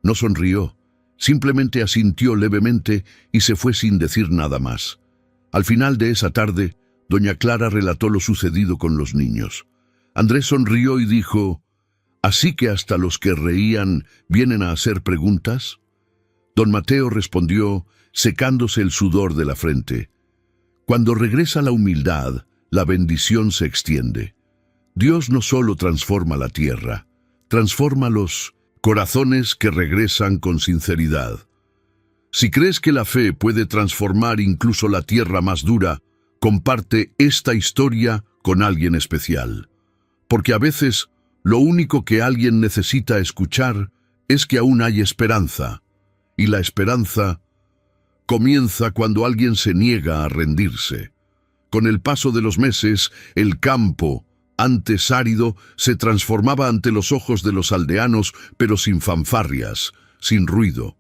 no sonrió, simplemente asintió levemente y se fue sin decir nada más. Al final de esa tarde, doña Clara relató lo sucedido con los niños. Andrés sonrió y dijo: «¿Así que hasta los que reían vienen a hacer preguntas?» Don Mateo respondió, secándose el sudor de la frente: «Cuando regresa la humildad, la bendición se extiende. Dios no solo transforma la tierra, transforma los corazones que regresan con sinceridad. Si crees que la fe puede transformar incluso la tierra más dura, comparte esta historia con alguien especial. Porque a veces lo único que alguien necesita escuchar es que aún hay esperanza, y la esperanza comienza cuando alguien se niega a rendirse. Con el paso de los meses, el campo, antes árido, se transformaba ante los ojos de los aldeanos, pero sin fanfarrias, sin ruido.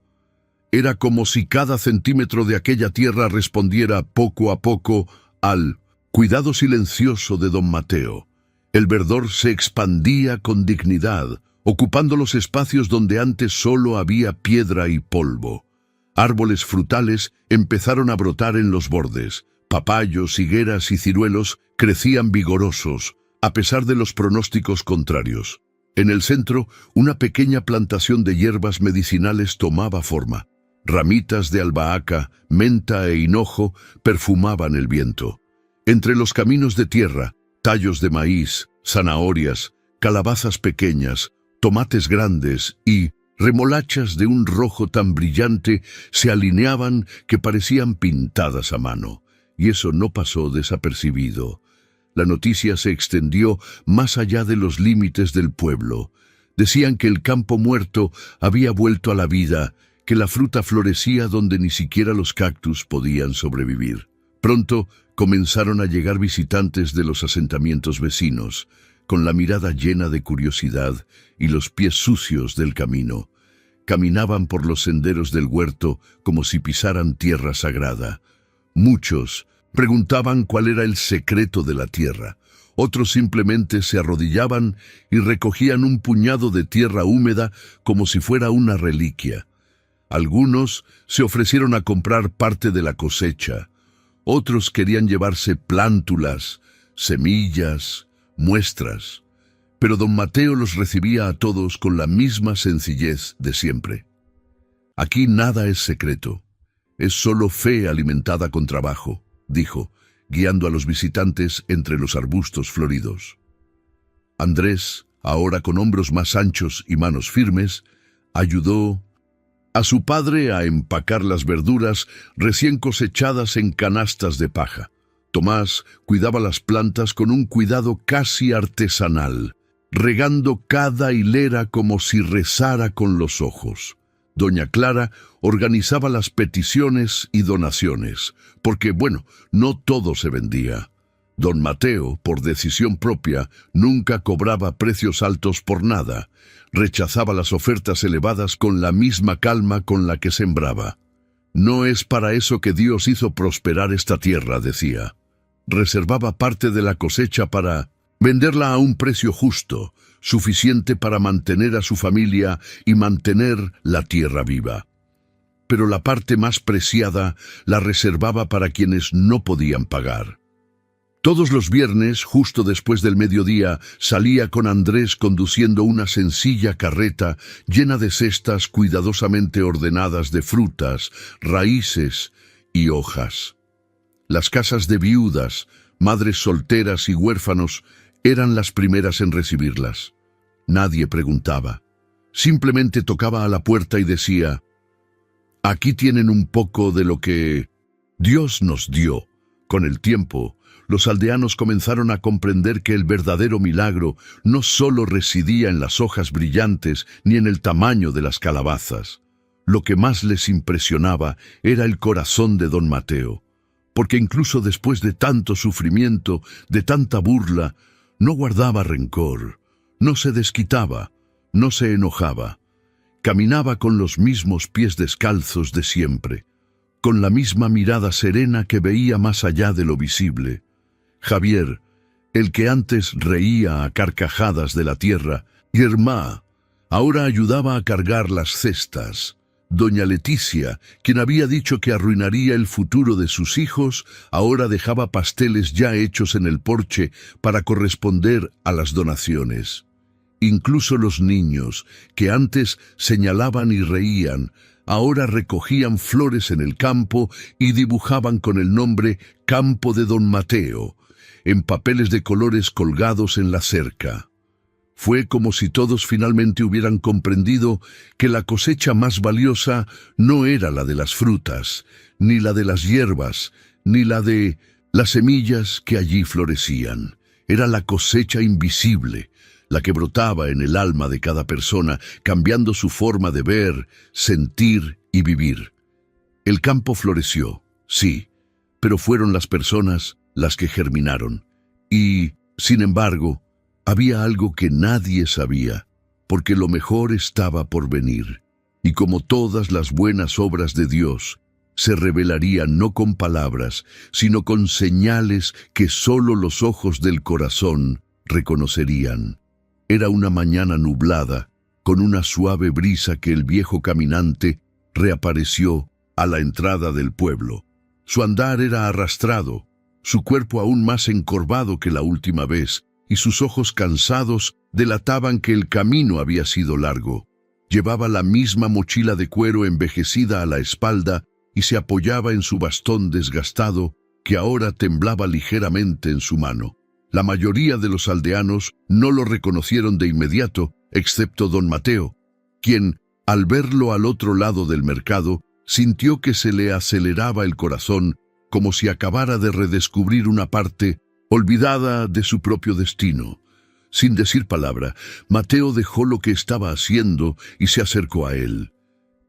Era como si cada centímetro de aquella tierra respondiera poco a poco al cuidado silencioso de don Mateo. El verdor se expandía con dignidad, ocupando los espacios donde antes solo había piedra y polvo. Árboles frutales empezaron a brotar en los bordes. Papayos, higueras y ciruelos crecían vigorosos, a pesar de los pronósticos contrarios. En el centro, una pequeña plantación de hierbas medicinales tomaba forma. Ramitas de albahaca, menta e hinojo perfumaban el viento. Entre los caminos de tierra, tallos de maíz, zanahorias, calabazas pequeñas, tomates grandes y remolachas de un rojo tan brillante se alineaban que parecían pintadas a mano. Y eso no pasó desapercibido. La noticia se extendió más allá de los límites del pueblo. Decían que el campo muerto había vuelto a la vida, que la fruta florecía donde ni siquiera los cactus podían sobrevivir. Pronto comenzaron a llegar visitantes de los asentamientos vecinos, con la mirada llena de curiosidad y los pies sucios del camino. Caminaban por los senderos del huerto como si pisaran tierra sagrada. Muchos preguntaban cuál era el secreto de la tierra. Otros simplemente se arrodillaban y recogían un puñado de tierra húmeda como si fuera una reliquia. Algunos se ofrecieron a comprar parte de la cosecha. Otros querían llevarse plántulas, semillas, muestras. Pero don Mateo los recibía a todos con la misma sencillez de siempre. «Aquí nada es secreto. Es solo fe alimentada con trabajo», dijo, guiando a los visitantes entre los arbustos floridos. Andrés, ahora con hombros más anchos y manos firmes, ayudó a su padre a empacar las verduras recién cosechadas en canastas de paja. Tomás cuidaba las plantas con un cuidado casi artesanal, regando cada hilera como si rezara con los ojos. Doña Clara organizaba las peticiones y donaciones, porque, no todo se vendía. Don Mateo, por decisión propia, nunca cobraba precios altos por nada. Rechazaba las ofertas elevadas con la misma calma con la que sembraba. «No es para eso que Dios hizo prosperar esta tierra», decía. Reservaba parte de la cosecha para venderla a un precio justo, suficiente para mantener a su familia y mantener la tierra viva. Pero la parte más preciada la reservaba para quienes no podían pagar. Todos los viernes, justo después del mediodía, salía con Andrés conduciendo una sencilla carreta llena de cestas cuidadosamente ordenadas de frutas, raíces y hojas. Las casas de viudas, madres solteras y huérfanos eran las primeras en recibirlas. Nadie preguntaba. Simplemente tocaba a la puerta y decía: «Aquí tienen un poco de lo que Dios nos dio». Con el tiempo, los aldeanos comenzaron a comprender que el verdadero milagro no solo residía en las hojas brillantes ni en el tamaño de las calabazas. Lo que más les impresionaba era el corazón de don Mateo, porque incluso después de tanto sufrimiento, de tanta burla, no guardaba rencor, no se desquitaba, no se enojaba. Caminaba con los mismos pies descalzos de siempre, con la misma mirada serena que veía más allá de lo visible. Javier, el que antes reía a carcajadas de la tierra, y Hermá, ahora ayudaba a cargar las cestas. Doña Leticia, quien había dicho que arruinaría el futuro de sus hijos, ahora dejaba pasteles ya hechos en el porche para corresponder a las donaciones. Incluso los niños, que antes señalaban y reían, ahora recogían flores en el campo y dibujaban con el nombre Campo de Don Mateo, en papeles de colores colgados en la cerca. Fue como si todos finalmente hubieran comprendido que la cosecha más valiosa no era la de las frutas, ni la de las hierbas, ni la de las semillas que allí florecían. Era la cosecha invisible, la que brotaba en el alma de cada persona, cambiando su forma de ver, sentir y vivir. El campo floreció, sí, pero fueron las personas las que germinaron. Y, sin embargo, había algo que nadie sabía, porque lo mejor estaba por venir, y como todas las buenas obras de Dios, se revelarían no con palabras, sino con señales que solo los ojos del corazón reconocerían. Era una mañana nublada, con una suave brisa que el viejo caminante reapareció a la entrada del pueblo. Su andar era arrastrado, su cuerpo aún más encorvado que la última vez, y sus ojos cansados delataban que el camino había sido largo. Llevaba la misma mochila de cuero envejecida a la espalda y se apoyaba en su bastón desgastado, que ahora temblaba ligeramente en su mano. La mayoría de los aldeanos no lo reconocieron de inmediato, excepto don Mateo, quien, al verlo al otro lado del mercado, sintió que se le aceleraba el corazón, como si acabara de redescubrir una parte olvidada de su propio destino. Sin decir palabra, Mateo dejó lo que estaba haciendo y se acercó a él.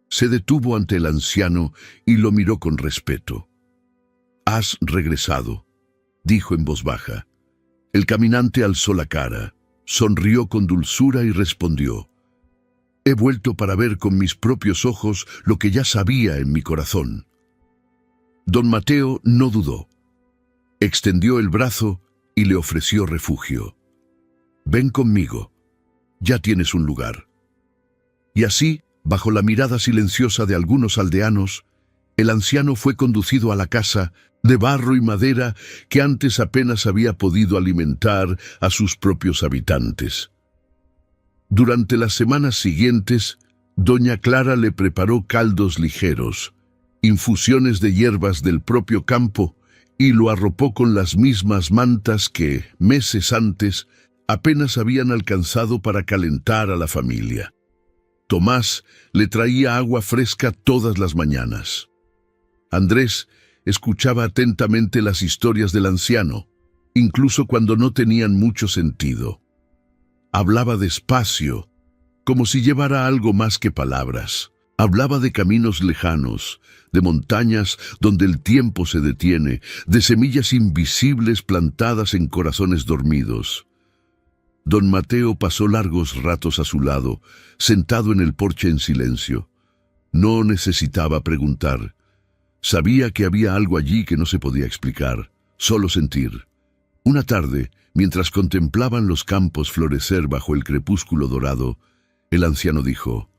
Se detuvo ante el anciano y lo miró con respeto. «Has regresado», dijo en voz baja. El caminante alzó la cara, sonrió con dulzura y respondió: «He vuelto para ver con mis propios ojos lo que ya sabía en mi corazón». Don Mateo no dudó. Extendió el brazo y le ofreció refugio. «Ven conmigo, ya tienes un lugar». Y así, bajo la mirada silenciosa de algunos aldeanos, el anciano fue conducido a la casa de barro y madera que antes apenas había podido alimentar a sus propios habitantes. Durante las semanas siguientes, doña Clara le preparó caldos ligeros, infusiones de hierbas del propio campo, y lo arropó con las mismas mantas que, meses antes, apenas habían alcanzado para calentar a la familia. Tomás le traía agua fresca todas las mañanas. Andrés escuchaba atentamente las historias del anciano, incluso cuando no tenían mucho sentido. Hablaba despacio, como si llevara algo más que palabras. Hablaba de caminos lejanos, de montañas donde el tiempo se detiene, de semillas invisibles plantadas en corazones dormidos. Don Mateo pasó largos ratos a su lado, sentado en el porche en silencio. No necesitaba preguntar. Sabía que había algo allí que no se podía explicar, solo sentir. Una tarde, mientras contemplaban los campos florecer bajo el crepúsculo dorado, el anciano dijo: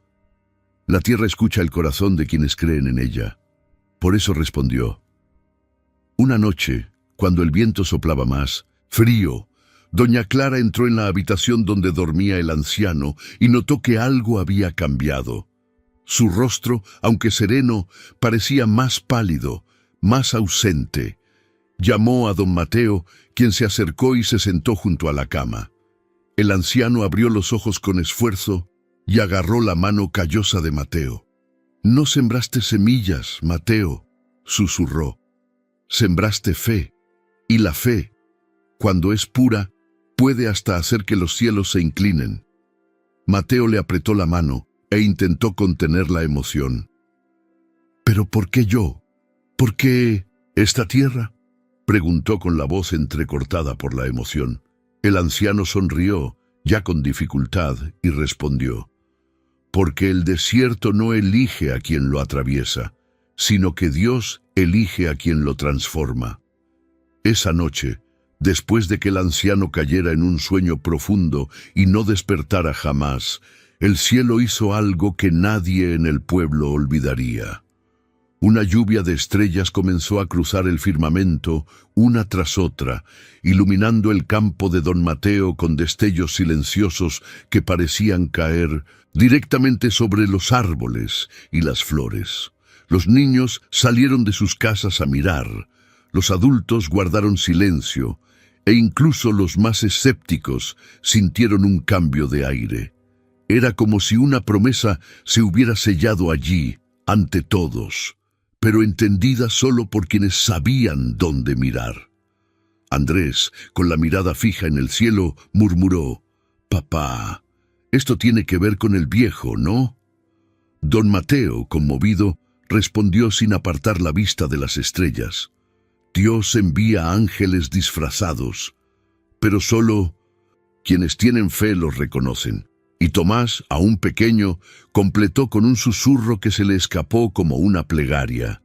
«La tierra escucha el corazón de quienes creen en ella». Por eso respondió: «Una noche, cuando el viento soplaba más, frío, doña Clara entró en la habitación donde dormía el anciano y notó que algo había cambiado. Su rostro, aunque sereno, parecía más pálido, más ausente. Llamó a don Mateo, quien se acercó y se sentó junto a la cama. El anciano abrió los ojos con esfuerzo y agarró la mano callosa de Mateo. «No sembraste semillas, Mateo», susurró. «Sembraste fe, y la fe, cuando es pura, puede hasta hacer que los cielos se inclinen». Mateo le apretó la mano e intentó contener la emoción. «¿Pero por qué yo? ¿Por qué esta tierra?», preguntó con la voz entrecortada por la emoción. El anciano sonrió, ya con dificultad, y respondió: «Porque el desierto no elige a quien lo atraviesa, sino que Dios elige a quien lo transforma». Esa noche, después de que el anciano cayera en un sueño profundo y no despertara jamás, el cielo hizo algo que nadie en el pueblo olvidaría. Una lluvia de estrellas comenzó a cruzar el firmamento, una tras otra, iluminando el campo de don Mateo con destellos silenciosos que parecían caer directamente sobre los árboles y las flores. Los niños salieron de sus casas a mirar, los adultos guardaron silencio, e incluso los más escépticos sintieron un cambio de aire. Era como si una promesa se hubiera sellado allí, ante todos, pero entendida solo por quienes sabían dónde mirar. Andrés, con la mirada fija en el cielo, murmuró: «Papá, esto tiene que ver con el viejo, ¿no?». Don Mateo, conmovido, respondió sin apartar la vista de las estrellas: «Dios envía ángeles disfrazados, pero solo quienes tienen fe los reconocen». Y Tomás, aún pequeño, completó con un susurro que se le escapó como una plegaria: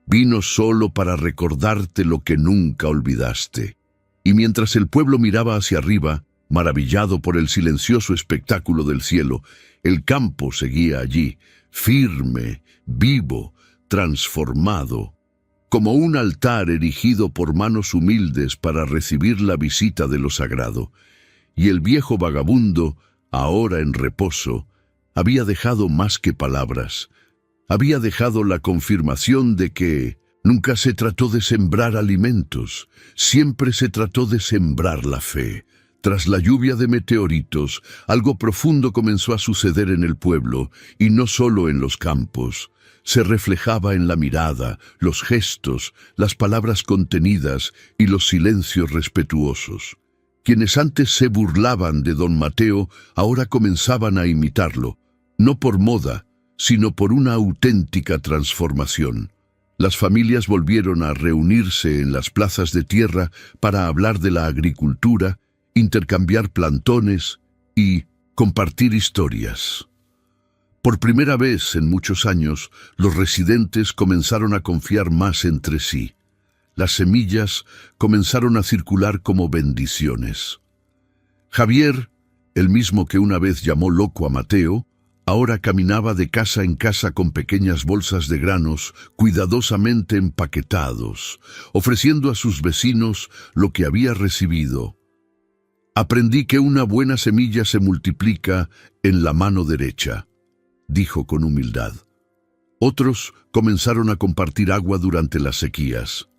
«Vino solo para recordarte lo que nunca olvidaste». Y mientras el pueblo miraba hacia arriba, maravillado por el silencioso espectáculo del cielo, el campo seguía allí, firme, vivo, transformado, como un altar erigido por manos humildes para recibir la visita de lo sagrado. Y el viejo vagabundo, ahora en reposo, había dejado más que palabras. Había dejado la confirmación de que nunca se trató de sembrar alimentos, siempre se trató de sembrar la fe. Tras la lluvia de meteoritos, algo profundo comenzó a suceder en el pueblo, y no solo en los campos. Se reflejaba en la mirada, los gestos, las palabras contenidas y los silencios respetuosos. Quienes antes se burlaban de don Mateo, ahora comenzaban a imitarlo, no por moda, sino por una auténtica transformación. Las familias volvieron a reunirse en las plazas de tierra para hablar de la agricultura, intercambiar plantones y compartir historias. Por primera vez en muchos años, los residentes comenzaron a confiar más entre sí. Las semillas comenzaron a circular como bendiciones. Javier, el mismo que una vez llamó loco a Mateo, ahora caminaba de casa en casa con pequeñas bolsas de granos cuidadosamente empaquetados, ofreciendo a sus vecinos lo que había recibido. «Aprendí que una buena semilla se multiplica en la mano derecha», dijo con humildad. Otros comenzaron a compartir agua durante las sequías.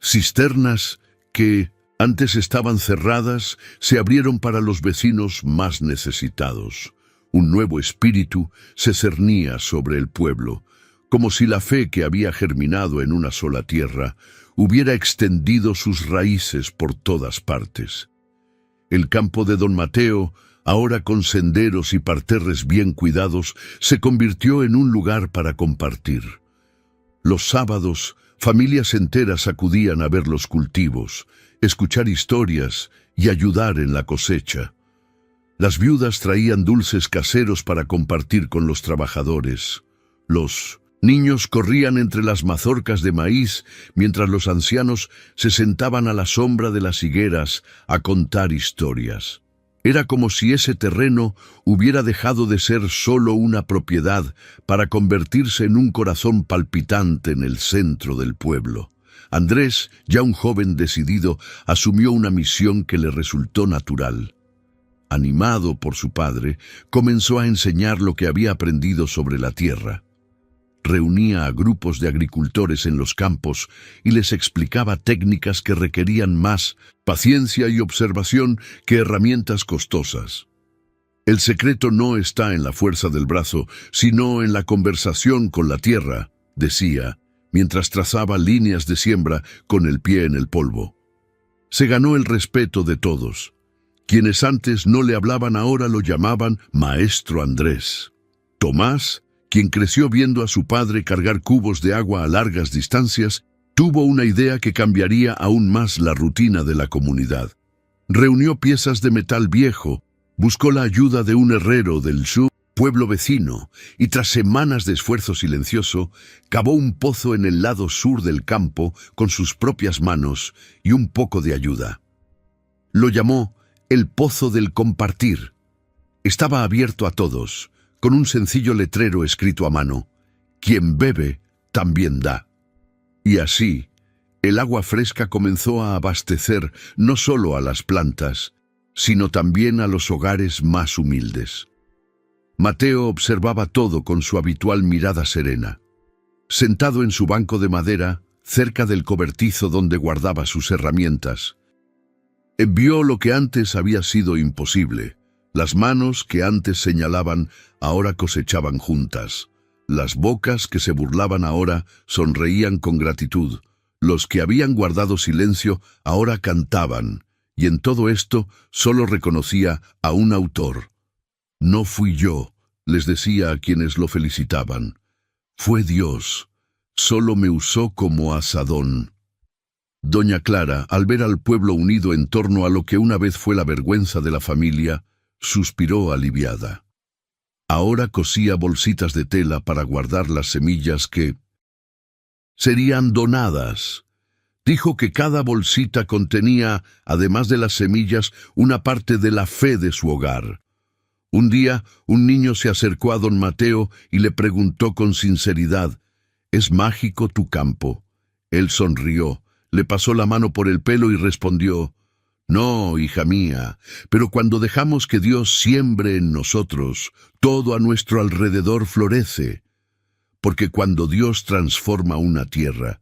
Cisternas que antes estaban cerradas se abrieron para los vecinos más necesitados. Un nuevo espíritu se cernía sobre el pueblo, como si la fe que había germinado en una sola tierra hubiera extendido sus raíces por todas partes. El campo de don Mateo, ahora con senderos y parterres bien cuidados, se convirtió en un lugar para compartir. Los sábados, familias enteras acudían a ver los cultivos, escuchar historias y ayudar en la cosecha. Las viudas traían dulces caseros para compartir con los trabajadores. Los Niños corrían entre las mazorcas de maíz, mientras los ancianos se sentaban a la sombra de las higueras a contar historias. Era como si ese terreno hubiera dejado de ser solo una propiedad para convertirse en un corazón palpitante en el centro del pueblo. Andrés, ya un joven decidido, asumió una misión que le resultó natural. Animado por su padre, comenzó a enseñar lo que había aprendido sobre la tierra. Reunía a grupos de agricultores en los campos y les explicaba técnicas que requerían más paciencia y observación que herramientas costosas. El secreto no está en la fuerza del brazo, sino en la conversación con la tierra, decía, mientras trazaba líneas de siembra con el pie en el polvo. Se ganó el respeto de todos. Quienes antes no le hablaban ahora lo llamaban Maestro Andrés. Tomás, quien creció viendo a su padre cargar cubos de agua a largas distancias, tuvo una idea que cambiaría aún más la rutina de la comunidad. Reunió piezas de metal viejo, buscó la ayuda de un herrero del sur, pueblo vecino, y tras semanas de esfuerzo silencioso, cavó un pozo en el lado sur del campo con sus propias manos y un poco de ayuda. Lo llamó el Pozo del Compartir. Estaba abierto a todos, con un sencillo letrero escrito a mano: quien bebe, también da. Y así, el agua fresca comenzó a abastecer no solo a las plantas, sino también a los hogares más humildes. Mateo observaba todo con su habitual mirada serena. Sentado en su banco de madera, cerca del cobertizo donde guardaba sus herramientas, vio lo que antes había sido imposible. Las manos que antes señalaban, ahora cosechaban juntas. Las bocas que se burlaban ahora sonreían con gratitud. Los que habían guardado silencio ahora cantaban. Y en todo esto solo reconocía a un autor. No fui yo, les decía a quienes lo felicitaban. Fue Dios. Solo me usó como asadón. Doña Clara, al ver al pueblo unido en torno a lo que una vez fue la vergüenza de la familia, suspiró aliviada. Ahora cosía bolsitas de tela para guardar las semillas que serían donadas. Dijo que cada bolsita contenía, además de las semillas, una parte de la fe de su hogar. Un día, un niño se acercó a don Mateo y le preguntó con sinceridad: ¿es mágico tu campo? Él sonrió, le pasó la mano por el pelo y respondió: no, hija mía, pero cuando dejamos que Dios siembre en nosotros, todo a nuestro alrededor florece. Porque cuando Dios transforma una tierra,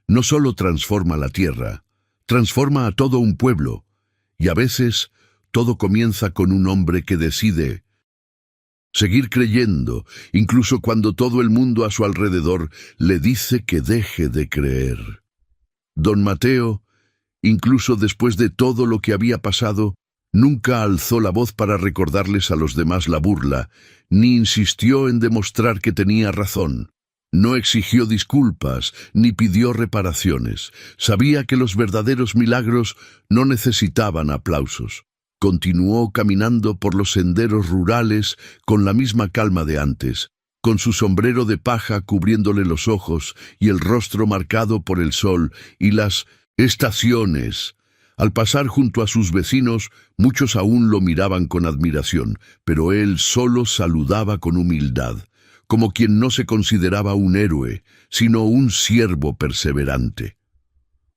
no solo transforma la tierra, transforma a todo un pueblo, y a veces todo comienza con un hombre que decide seguir creyendo, incluso cuando todo el mundo a su alrededor le dice que deje de creer. Don Mateo, incluso después de todo lo que había pasado, nunca alzó la voz para recordarles a los demás la burla, ni insistió en demostrar que tenía razón. No exigió disculpas, ni pidió reparaciones. Sabía que los verdaderos milagros no necesitaban aplausos. Continuó caminando por los senderos rurales con la misma calma de antes, con su sombrero de paja cubriéndole los ojos y el rostro marcado por el sol y las estaciones. Al pasar junto a sus vecinos, muchos aún lo miraban con admiración, pero él solo saludaba con humildad, como quien no se consideraba un héroe, sino un siervo perseverante.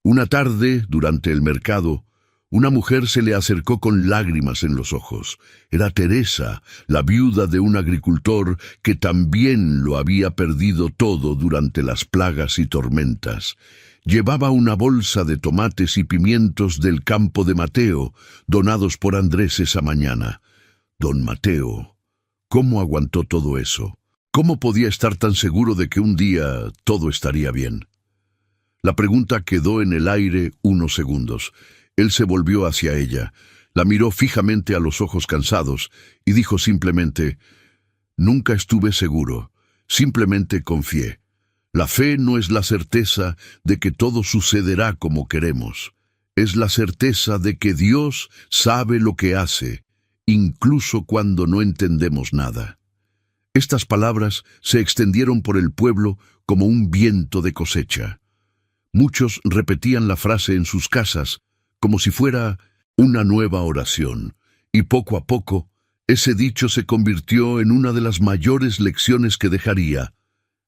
Una tarde, durante el mercado, una mujer se le acercó con lágrimas en los ojos. Era Teresa, la viuda de un agricultor que también lo había perdido todo durante las plagas y tormentas. Llevaba una bolsa de tomates y pimientos del campo de Mateo, donados por Andrés esa mañana. Don Mateo, ¿cómo aguantó todo eso? ¿Cómo podía estar tan seguro de que un día todo estaría bien? La pregunta quedó en el aire unos segundos. Él se volvió hacia ella, la miró fijamente a los ojos cansados y dijo simplemente: nunca estuve seguro, simplemente confié. La fe no es la certeza de que todo sucederá como queremos. Es la certeza de que Dios sabe lo que hace, incluso cuando no entendemos nada. Estas palabras se extendieron por el pueblo como un viento de cosecha. Muchos repetían la frase en sus casas, como si fuera una nueva oración, y poco a poco, ese dicho se convirtió en una de las mayores lecciones que dejaría.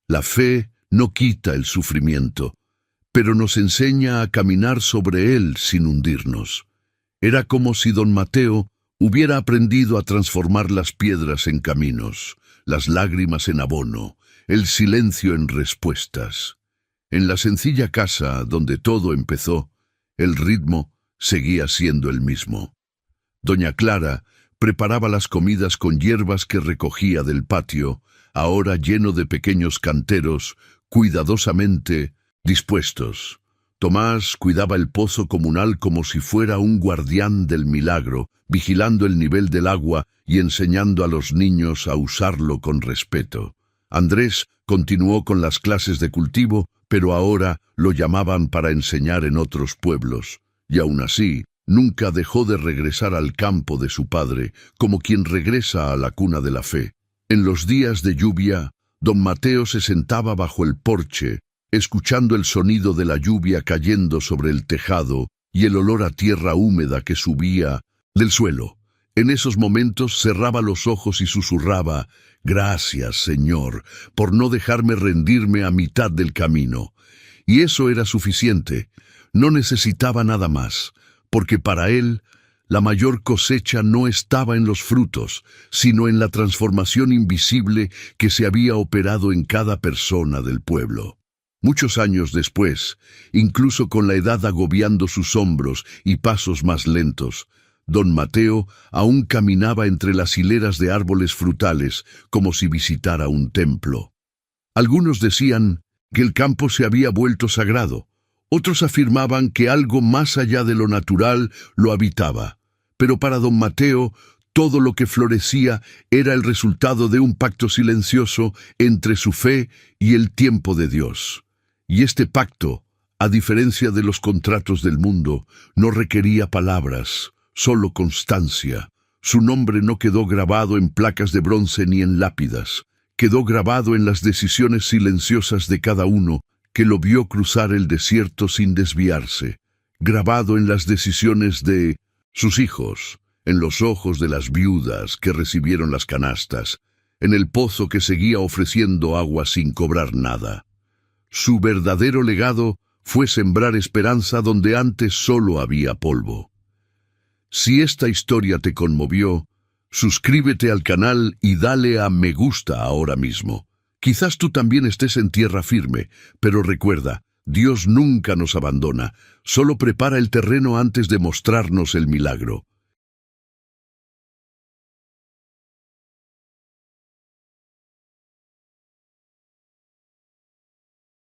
La fe no quita el sufrimiento, pero nos enseña a caminar sobre él sin hundirnos. Era como si don Mateo hubiera aprendido a transformar las piedras en caminos, las lágrimas en abono, el silencio en respuestas. En la sencilla casa donde todo empezó, el ritmo seguía siendo el mismo. Doña Clara preparaba las comidas con hierbas que recogía del patio, ahora lleno de pequeños canteros, cuidadosamente dispuestos. Tomás cuidaba el pozo comunal como si fuera un guardián del milagro, vigilando el nivel del agua y enseñando a los niños a usarlo con respeto. Andrés continuó con las clases de cultivo, pero ahora lo llamaban para enseñar en otros pueblos, y aún así, nunca dejó de regresar al campo de su padre, como quien regresa a la cuna de la fe. En los días de lluvia, don Mateo se sentaba bajo el porche, escuchando el sonido de la lluvia cayendo sobre el tejado y el olor a tierra húmeda que subía del suelo. En esos momentos cerraba los ojos y susurraba: «Gracias, Señor, por no dejarme rendirme a mitad del camino». Y eso era suficiente. No necesitaba nada más, porque para él la mayor cosecha no estaba en los frutos, sino en la transformación invisible que se había operado en cada persona del pueblo. Muchos años después, incluso con la edad agobiando sus hombros y pasos más lentos, don Mateo aún caminaba entre las hileras de árboles frutales como si visitara un templo. Algunos decían que el campo se había vuelto sagrado. Otros afirmaban que algo más allá de lo natural lo habitaba. Pero para don Mateo, todo lo que florecía era el resultado de un pacto silencioso entre su fe y el tiempo de Dios. Y este pacto, a diferencia de los contratos del mundo, no requería palabras, solo constancia. Su nombre no quedó grabado en placas de bronce ni en lápidas. Quedó grabado en las decisiones silenciosas de cada uno que lo vio cruzar el desierto sin desviarse. Grabado en las decisiones de sus hijos, en los ojos de las viudas que recibieron las canastas, en el pozo que seguía ofreciendo agua sin cobrar nada. Su verdadero legado fue sembrar esperanza donde antes solo había polvo. Si esta historia te conmovió, suscríbete al canal y dale a me gusta ahora mismo. Quizás tú también estés en tierra firme, pero recuerda, Dios nunca nos abandona, solo prepara el terreno antes de mostrarnos el milagro.